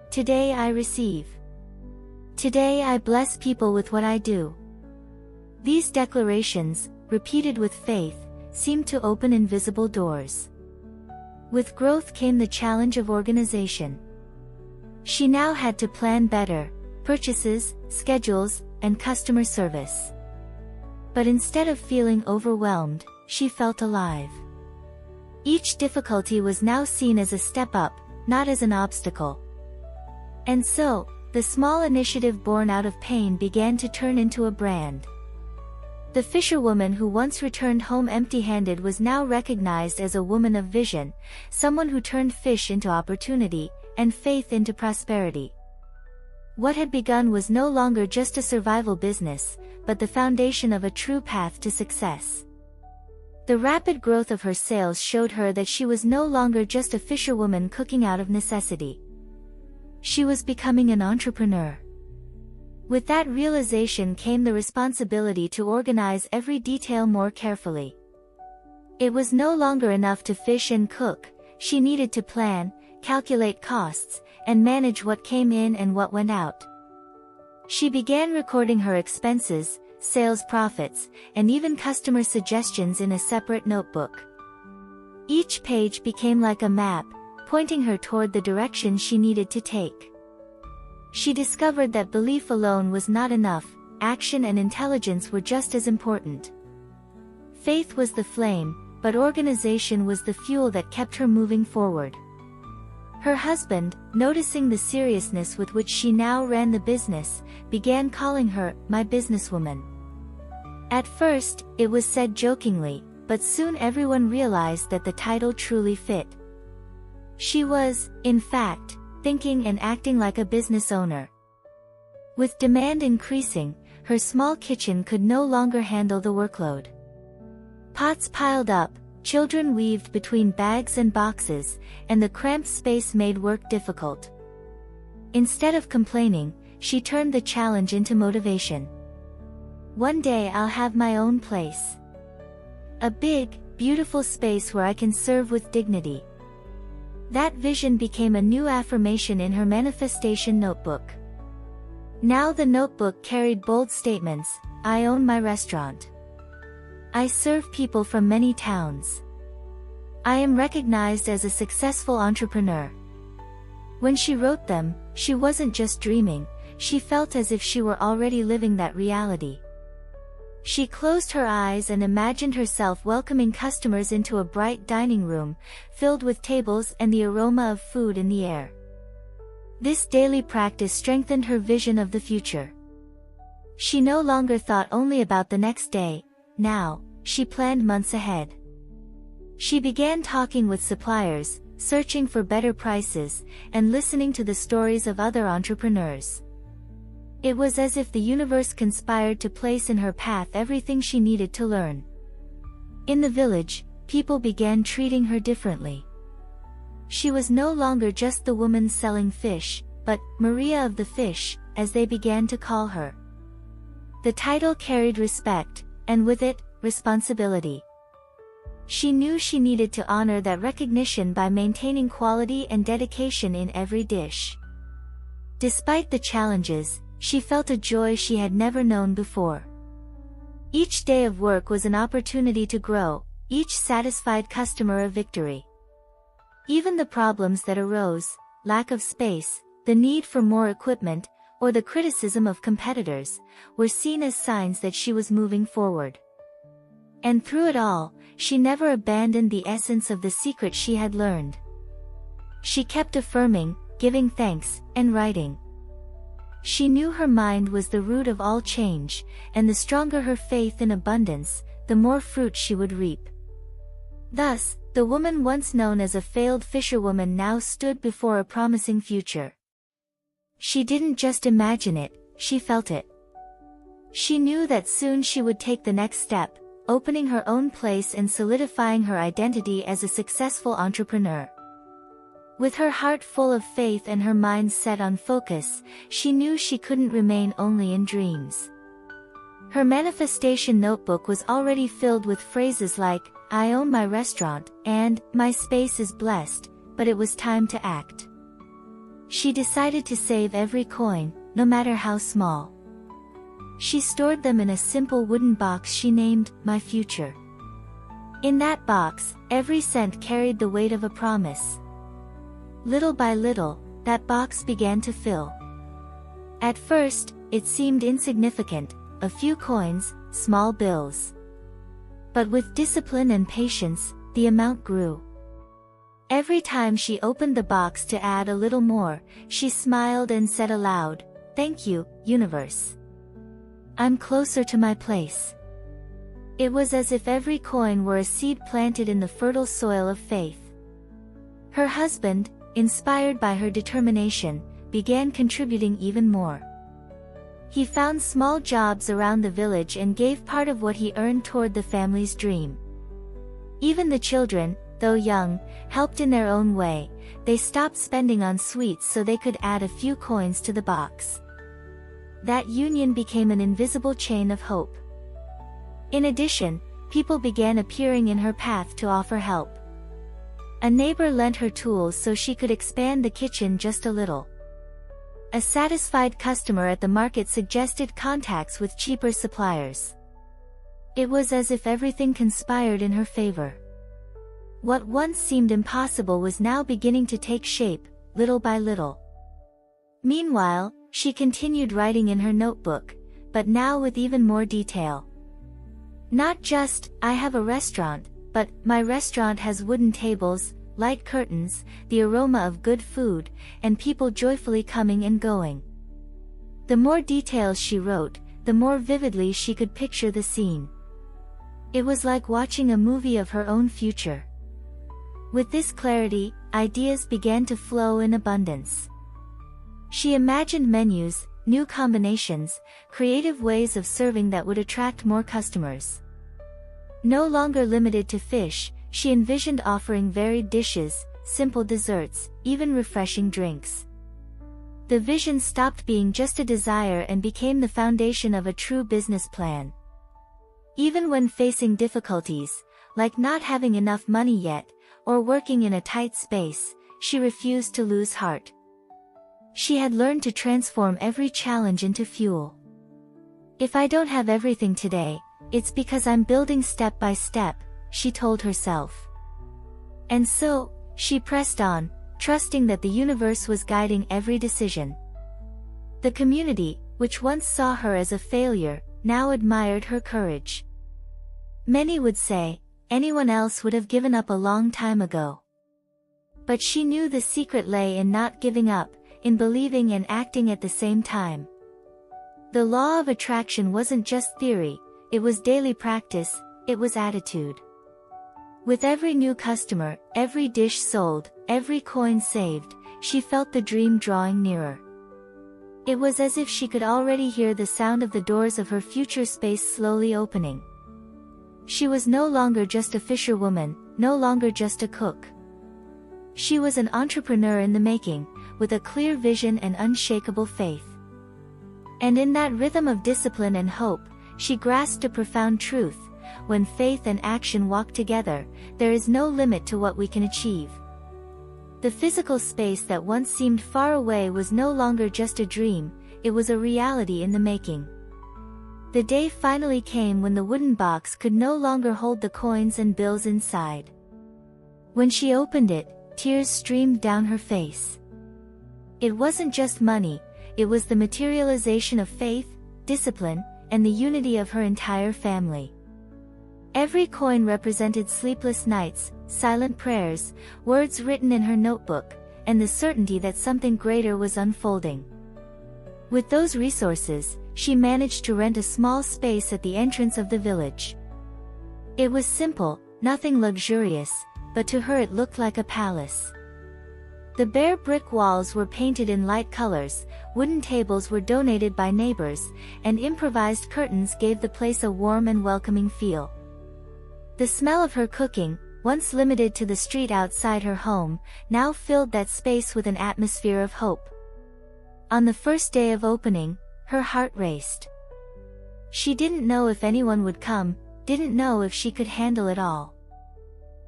Today I receive. Today I bless people with what I do." These declarations, repeated with faith, seemed to open invisible doors. With growth came the challenge of organization. She now had to plan better, purchases, schedules, and customer service. But instead of feeling overwhelmed, she felt alive. Each difficulty was now seen as a step up, not as an obstacle. And so, the small initiative born out of pain began to turn into a brand. The fisherwoman who once returned home empty-handed was now recognized as a woman of vision, someone who turned fish into opportunity, and faith into prosperity. What had begun was no longer just a survival business, but the foundation of a true path to success. The rapid growth of her sales showed her that she was no longer just a fisherwoman cooking out of necessity. She was becoming an entrepreneur. With that realization came the responsibility to organize every detail more carefully. It was no longer enough to fish and cook, she needed to plan, calculate costs, and manage what came in and what went out. She began recording her expenses, sales profits, and even customer suggestions in a separate notebook. Each page became like a map, pointing her toward the direction she needed to take. She discovered that belief alone was not enough, action and intelligence were just as important. Faith was the flame, but organization was the fuel that kept her moving forward. Her husband, noticing the seriousness with which she now ran the business, began calling her, "my businesswoman." At first, it was said jokingly, but soon everyone realized that the title truly fit. She was, in fact, thinking and acting like a business owner. With demand increasing, her small kitchen could no longer handle the workload. Pots piled up, children weaved between bags and boxes, and the cramped space made work difficult. Instead of complaining, she turned the challenge into motivation. "One day I'll have my own place. A big, beautiful space where I can serve with dignity." That vision became a new affirmation in her manifestation notebook. Now the notebook carried bold statements: "I own my restaurant. I serve people from many towns. I am recognized as a successful entrepreneur." When she wrote them, she wasn't just dreaming, she felt as if she were already living that reality. She closed her eyes and imagined herself welcoming customers into a bright dining room, filled with tables and the aroma of food in the air. This daily practice strengthened her vision of the future. She no longer thought only about the next day, now, she planned months ahead. She began talking with suppliers, searching for better prices, and listening to the stories of other entrepreneurs. It was as if the universe conspired to place in her path everything she needed to learn. In the village, people began treating her differently. She was no longer just the woman selling fish, but Maria of the Fish, as they began to call her. The title carried respect, and with it, responsibility. She knew she needed to honor that recognition by maintaining quality and dedication in every dish. Despite the challenges, she felt a joy she had never known before. Each day of work was an opportunity to grow, each satisfied customer a victory. Even the problems that arose, lack of space, the need for more equipment, or the criticism of competitors, were seen as signs that she was moving forward. And through it all, she never abandoned the essence of the secret she had learned. She kept affirming, giving thanks, and writing. She knew her mind was the root of all change, and the stronger her faith in abundance, the more fruit she would reap. Thus, the woman once known as a failed fisherwoman now stood before a promising future. She didn't just imagine it, she felt it. She knew that soon she would take the next step, opening her own place and solidifying her identity as a successful entrepreneur. With her heart full of faith and her mind set on focus, she knew she couldn't remain only in dreams. Her manifestation notebook was already filled with phrases like, "I own my restaurant," and "my space is blessed," but it was time to act. She decided to save every coin, no matter how small. She stored them in a simple wooden box she named, "My Future." In that box, every cent carried the weight of a promise. Little by little, that box began to fill. At first, it seemed insignificant, a few coins, small bills. But with discipline and patience, the amount grew. Every time she opened the box to add a little more, she smiled and said aloud, "Thank you, universe. I'm closer to my place." It was as if every coin were a seed planted in the fertile soil of faith. Her husband, inspired by her determination, began contributing even more. He found small jobs around the village and gave part of what he earned toward the family's dream. Even the children, though young, helped in their own way. They stopped spending on sweets so they could add a few coins to the box. That union became an invisible chain of hope. In addition, people began appearing in her path to offer help. A neighbor lent her tools so she could expand the kitchen just a little. A satisfied customer at the market suggested contacts with cheaper suppliers. It was as if everything conspired in her favor. What once seemed impossible was now beginning to take shape, little by little. Meanwhile, she continued writing in her notebook, but now with even more detail. Not just, "I have a restaurant," but, "My restaurant has wooden tables, light curtains, the aroma of good food, and people joyfully coming and going." The more details she wrote, the more vividly she could picture the scene. It was like watching a movie of her own future. With this clarity, ideas began to flow in abundance. She imagined menus, new combinations, creative ways of serving that would attract more customers. No longer limited to fish, she envisioned offering varied dishes, simple desserts, even refreshing drinks. The vision stopped being just a desire and became the foundation of a true business plan. Even when facing difficulties, like not having enough money yet, or working in a tight space, she refused to lose heart. She had learned to transform every challenge into fuel. "If I don't have everything today, it's because I'm building step by step," she told herself. And so, she pressed on, trusting that the universe was guiding every decision. The community, which once saw her as a failure, now admired her courage. Many would say, anyone else would have given up a long time ago. But she knew the secret lay in not giving up, in believing and acting at the same time. The law of attraction wasn't just theory, it was daily practice, it was attitude. With every new customer, every dish sold, every coin saved, she felt the dream drawing nearer. It was as if she could already hear the sound of the doors of her future space slowly opening. She was no longer just a fisherwoman, no longer just a cook. She was an entrepreneur in the making, with a clear vision and unshakable faith. And in that rhythm of discipline and hope, she grasped a profound truth: when faith and action walk together, there is no limit to what we can achieve. The physical space that once seemed far away was no longer just a dream, it was a reality in the making. The day finally came when the wooden box could no longer hold the coins and bills inside. When she opened it, tears streamed down her face. It wasn't just money, it was the materialization of faith, discipline, and the unity of her entire family. Every coin represented sleepless nights, silent prayers, words written in her notebook, and the certainty that something greater was unfolding. With those resources, she managed to rent a small space at the entrance of the village. It was simple, nothing luxurious, but to her it looked like a palace. The bare brick walls were painted in light colors, wooden tables were donated by neighbors, and improvised curtains gave the place a warm and welcoming feel. The smell of her cooking, once limited to the street outside her home, now filled that space with an atmosphere of hope. On the first day of opening, her heart raced. She didn't know if anyone would come, didn't know if she could handle it all.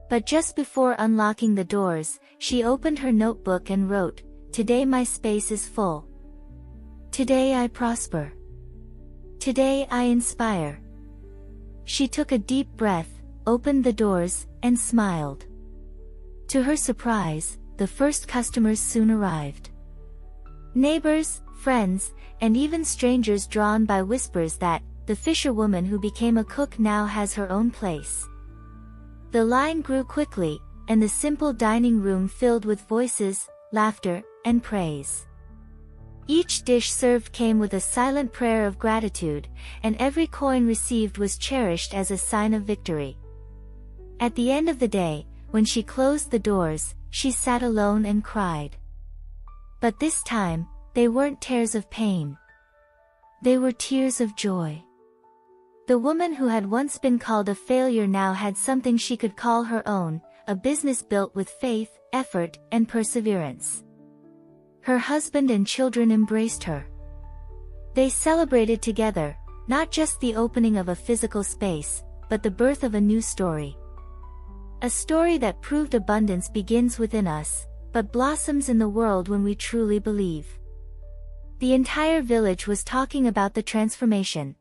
But just before unlocking the doors, she opened her notebook and wrote, "Today my space is full. Today I prosper. Today I inspire." She took a deep breath, opened the doors, and smiled. To her surprise, the first customers soon arrived. Neighbors, friends, and even strangers drawn by whispers that, the fisherwoman who became a cook now has her own place. The line grew quickly, and the simple dining room filled with voices, laughter, and praise. Each dish served came with a silent prayer of gratitude, and every coin received was cherished as a sign of victory. At the end of the day, when she closed the doors, she sat alone and cried. But this time, they weren't tears of pain. They were tears of joy. The woman who had once been called a failure now had something she could call her own, a business built with faith, effort, and perseverance. Her husband and children embraced her. They celebrated together, not just the opening of a physical space, but the birth of a new story. A story that proved abundance begins within us, but blossoms in the world when we truly believe. The entire village was talking about the transformation.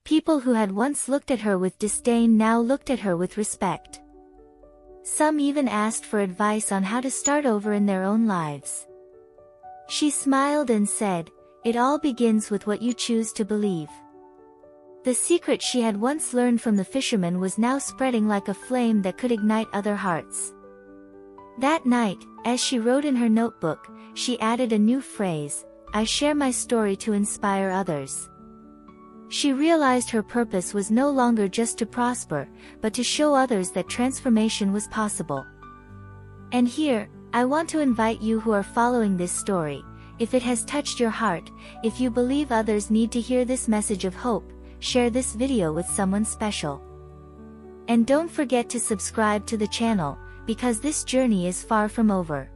People who had once looked at her with disdain now looked at her with respect. Some even asked for advice on how to start over in their own lives. She smiled and said, "It all begins with what you choose to believe." The secret she had once learned from the fisherman was now spreading like a flame that could ignite other hearts. That night, as she wrote in her notebook, she added a new phrase, "I share my story to inspire others." She realized her purpose was no longer just to prosper, but to show others that transformation was possible. And here, I want to invite you who are following this story, if it has touched your heart, if you believe others need to hear this message of hope, share this video with someone special. And don't forget to subscribe to the channel, because this journey is far from over.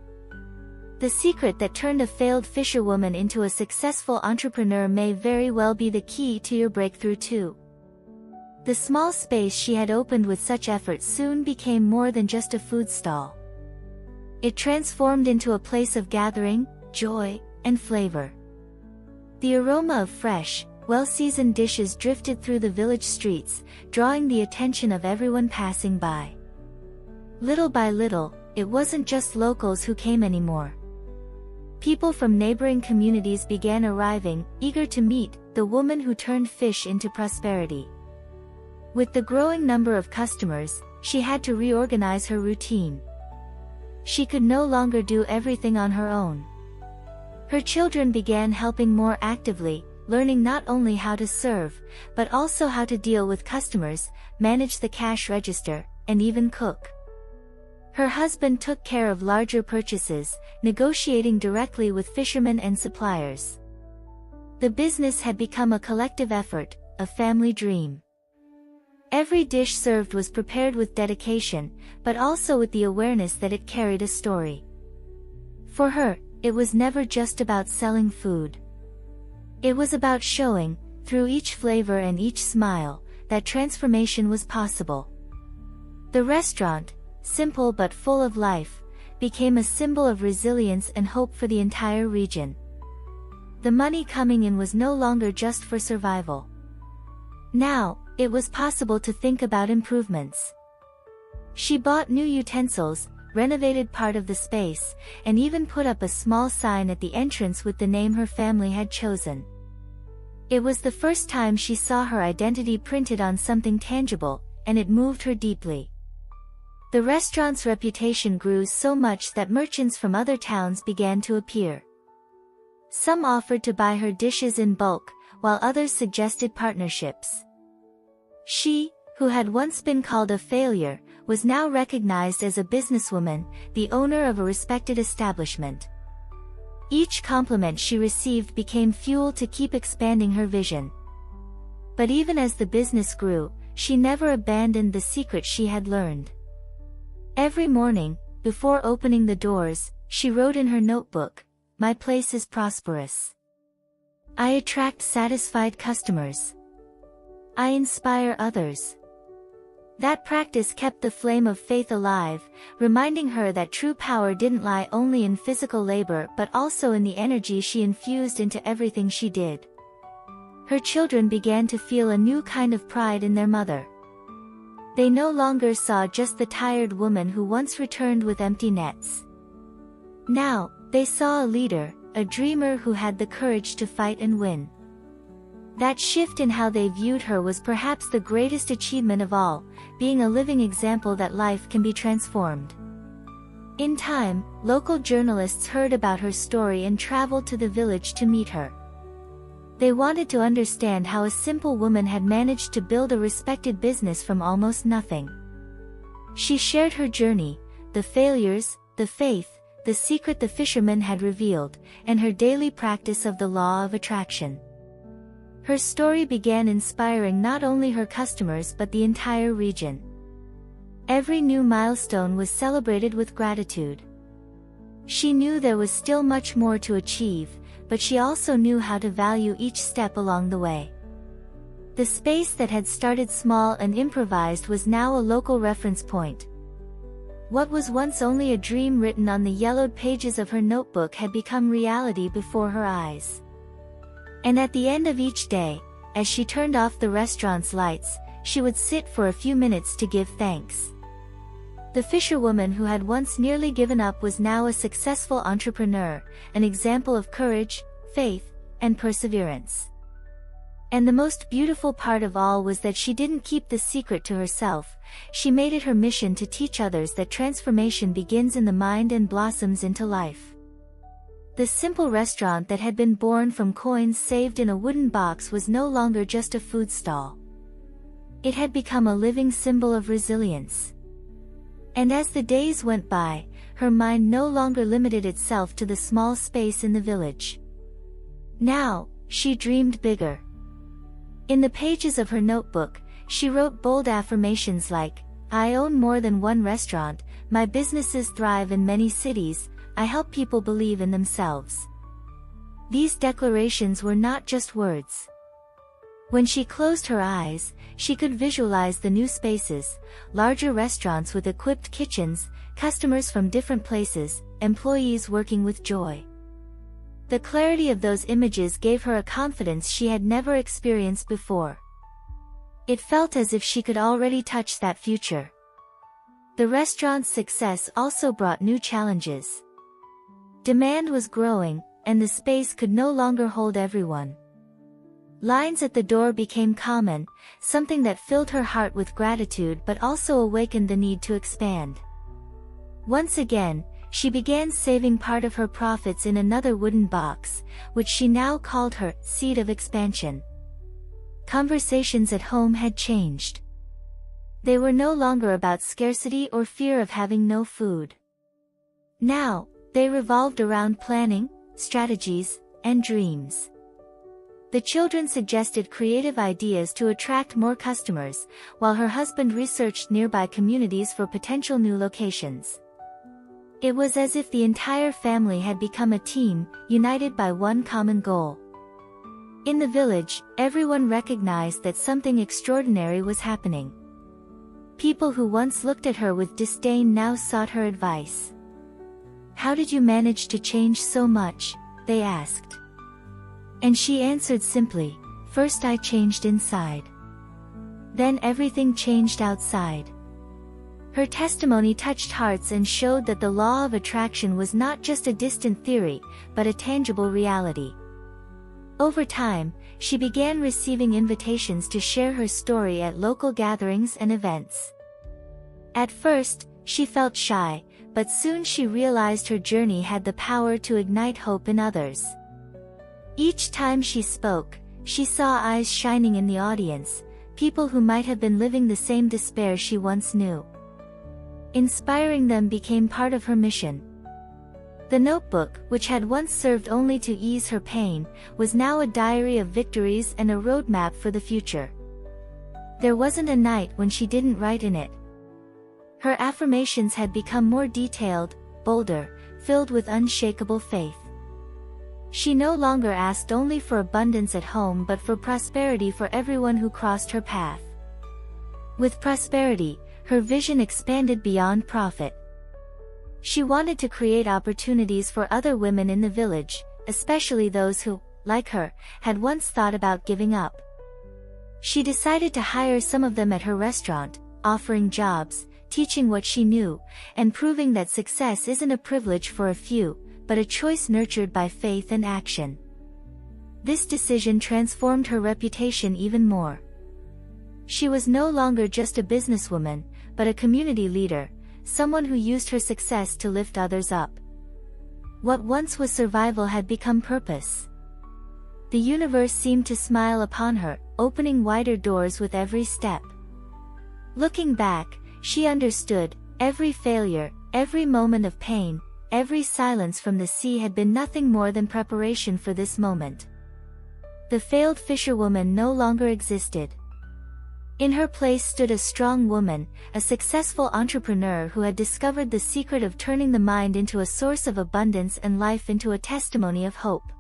The secret that turned a failed fisherwoman into a successful entrepreneur may very well be the key to your breakthrough too. The small space she had opened with such effort soon became more than just a food stall. It transformed into a place of gathering, joy, and flavor. The aroma of fresh, well-seasoned dishes drifted through the village streets, drawing the attention of everyone passing by. Little by little, it wasn't just locals who came anymore. People from neighboring communities began arriving, eager to meet the woman who turned fish into prosperity. With the growing number of customers, she had to reorganize her routine. She could no longer do everything on her own. Her children began helping more actively, learning not only how to serve, but also how to deal with customers, manage the cash register, and even cook. Her husband took care of larger purchases, negotiating directly with fishermen and suppliers. The business had become a collective effort, a family dream. Every dish served was prepared with dedication, but also with the awareness that it carried a story. For her, it was never just about selling food. It was about showing, through each flavor and each smile, that transformation was possible. The restaurant, simple but full of life, became a symbol of resilience and hope for the entire region. The money coming in was no longer just for survival. Now, it was possible to think about improvements. She bought new utensils, renovated part of the space, and even put up a small sign at the entrance with the name her family had chosen. It was the first time she saw her identity printed on something tangible, and it moved her deeply. The restaurant's reputation grew so much that merchants from other towns began to appear. Some offered to buy her dishes in bulk, while others suggested partnerships. She, who had once been called a failure, was now recognized as a businesswoman, the owner of a respected establishment. Each compliment she received became fuel to keep expanding her vision. But even as the business grew, she never abandoned the secret she had learned. Every morning, before opening the doors, she wrote in her notebook, "My place is prosperous. I attract satisfied customers. I inspire others." That practice kept the flame of faith alive, reminding her that true power didn't lie only in physical labor but also in the energy she infused into everything she did. Her children began to feel a new kind of pride in their mother. They no longer saw just the tired woman who once returned with empty nets. Now, they saw a leader, a dreamer who had the courage to fight and win. That shift in how they viewed her was perhaps the greatest achievement of all, being a living example that life can be transformed. In time, local journalists heard about her story and traveled to the village to meet her. They wanted to understand how a simple woman had managed to build a respected business from almost nothing. She shared her journey, the failures, the faith, the secret the fisherman had revealed, and her daily practice of the law of attraction. Her story began inspiring not only her customers but the entire region. Every new milestone was celebrated with gratitude. She knew there was still much more to achieve, but she also knew how to value each step along the way. The space that had started small and improvised was now a local reference point. What was once only a dream written on the yellowed pages of her notebook had become reality before her eyes. And at the end of each day, as she turned off the restaurant's lights, she would sit for a few minutes to give thanks. The fisherwoman who had once nearly given up was now a successful entrepreneur, an example of courage, faith, and perseverance. And the most beautiful part of all was that she didn't keep the secret to herself. She made it her mission to teach others that transformation begins in the mind and blossoms into life. The simple restaurant that had been born from coins saved in a wooden box was no longer just a food stall. It had become a living symbol of resilience. And as the days went by, her mind no longer limited itself to the small space in the village. Now, she dreamed bigger. In the pages of her notebook, she wrote bold affirmations like, "I own more than one restaurant, my businesses thrive in many cities, I help people believe in themselves." These declarations were not just words. When she closed her eyes, she could visualize the new spaces, larger restaurants with equipped kitchens, customers from different places, employees working with joy. The clarity of those images gave her a confidence she had never experienced before. It felt as if she could already touch that future. The restaurant's success also brought new challenges. Demand was growing, and the space could no longer hold everyone. Lines at the door became common, something that filled her heart with gratitude but also awakened the need to expand. Once again, she began saving part of her profits in another wooden box, which she now called her seed of expansion. Conversations at home had changed. They were no longer about scarcity or fear of having no food. Now, they revolved around planning, strategies, and dreams. The children suggested creative ideas to attract more customers, while her husband researched nearby communities for potential new locations. It was as if the entire family had become a team, united by one common goal. In the village, everyone recognized that something extraordinary was happening. People who once looked at her with disdain now sought her advice. "How did you manage to change so much?" they asked. And she answered simply, "First I changed inside. Then everything changed outside." Her testimony touched hearts and showed that the law of attraction was not just a distant theory, but a tangible reality. Over time, she began receiving invitations to share her story at local gatherings and events. At first, she felt shy, but soon she realized her journey had the power to ignite hope in others. Each time she spoke, she saw eyes shining in the audience, people who might have been living the same despair she once knew. Inspiring them became part of her mission. The notebook, which had once served only to ease her pain, was now a diary of victories and a roadmap for the future. There wasn't a night when she didn't write in it. Her affirmations had become more detailed, bolder, filled with unshakable faith. She no longer asked only for abundance at home but for prosperity for everyone who crossed her path. With prosperity, her vision expanded beyond profit. She wanted to create opportunities for other women in the village, especially those who, like her, had once thought about giving up. She decided to hire some of them at her restaurant, offering jobs, teaching what she knew, and proving that success isn't a privilege for a few, but a choice nurtured by faith and action. This decision transformed her reputation even more. She was no longer just a businesswoman, but a community leader, someone who used her success to lift others up. What once was survival had become purpose. The universe seemed to smile upon her, opening wider doors with every step. Looking back, she understood, every failure, every moment of pain, every silence from the sea had been nothing more than preparation for this moment. The failed fisherwoman no longer existed. In her place stood a strong woman, a successful entrepreneur who had discovered the secret of turning the mind into a source of abundance and life into a testimony of hope.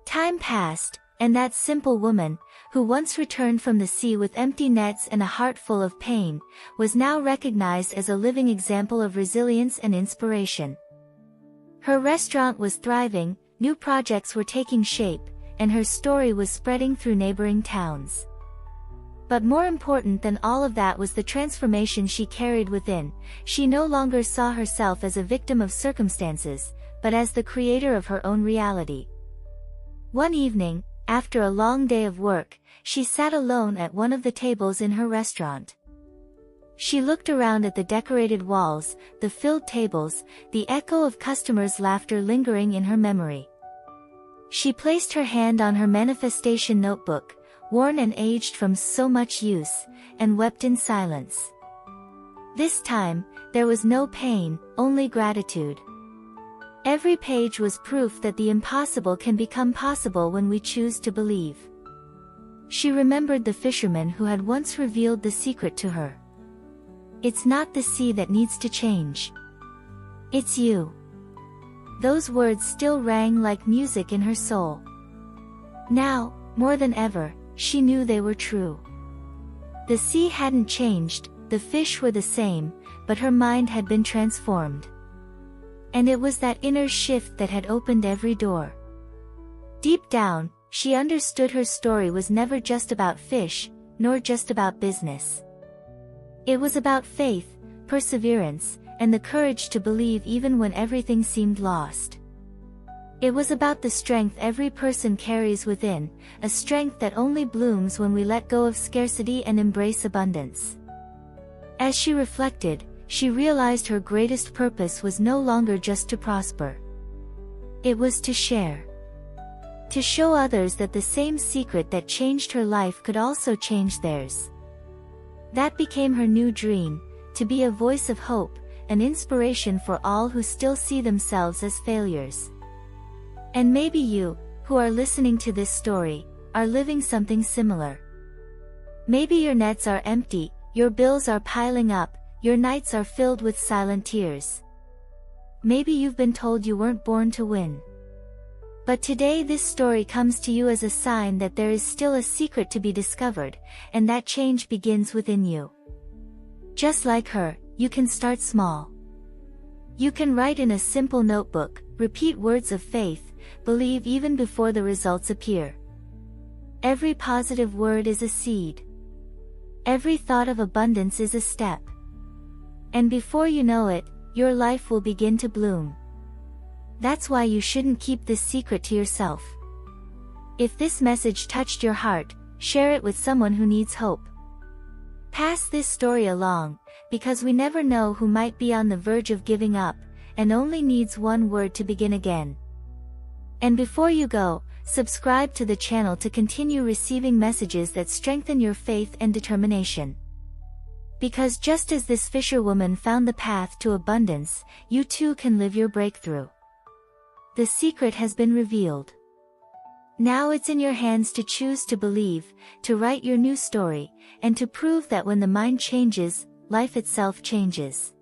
Time passed, and that simple woman, who once returned from the sea with empty nets and a heart full of pain, was now recognized as a living example of resilience and inspiration. Her restaurant was thriving, new projects were taking shape, and her story was spreading through neighboring towns. But more important than all of that was the transformation she carried within. She no longer saw herself as a victim of circumstances, but as the creator of her own reality. One evening, after a long day of work, she sat alone at one of the tables in her restaurant. She looked around at the decorated walls, the filled tables, the echo of customers' laughter lingering in her memory. She placed her hand on her manifestation notebook, worn and aged from so much use, and wept in silence. This time, there was no pain, only gratitude. Every page was proof that the impossible can become possible when we choose to believe. She remembered the fisherman who had once revealed the secret to her. It's not the sea that needs to change. It's you. Those words still rang like music in her soul. Now, more than ever, she knew they were true. The sea hadn't changed, the fish were the same, but her mind had been transformed. And it was that inner shift that had opened every door. Deep down, she understood her story was never just about fish, nor just about business. It was about faith, perseverance, and the courage to believe even when everything seemed lost. It was about the strength every person carries within, a strength that only blooms when we let go of scarcity and embrace abundance. As she reflected, she realized her greatest purpose was no longer just to prosper. It was to share. To show others that the same secret that changed her life could also change theirs. That became her new dream, to be a voice of hope, an inspiration for all who still see themselves as failures. And maybe you, who are listening to this story, are living something similar. Maybe your nets are empty, your bills are piling up, your nights are filled with silent tears. Maybe you've been told you weren't born to win. But today this story comes to you as a sign that there is still a secret to be discovered, and that change begins within you. Just like her, you can start small. You can write in a simple notebook, repeat words of faith, believe even before the results appear. Every positive word is a seed. Every thought of abundance is a step. And before you know it, your life will begin to bloom. That's why you shouldn't keep this secret to yourself. If this message touched your heart, share it with someone who needs hope. Pass this story along, because we never know who might be on the verge of giving up, and only needs one word to begin again. And before you go, subscribe to the channel to continue receiving messages that strengthen your faith and determination. Because just as this fisherwoman found the path to abundance, you too can live your breakthrough. The secret has been revealed. Now it's in your hands to choose to believe, to write your new story, and to prove that when the mind changes, life itself changes.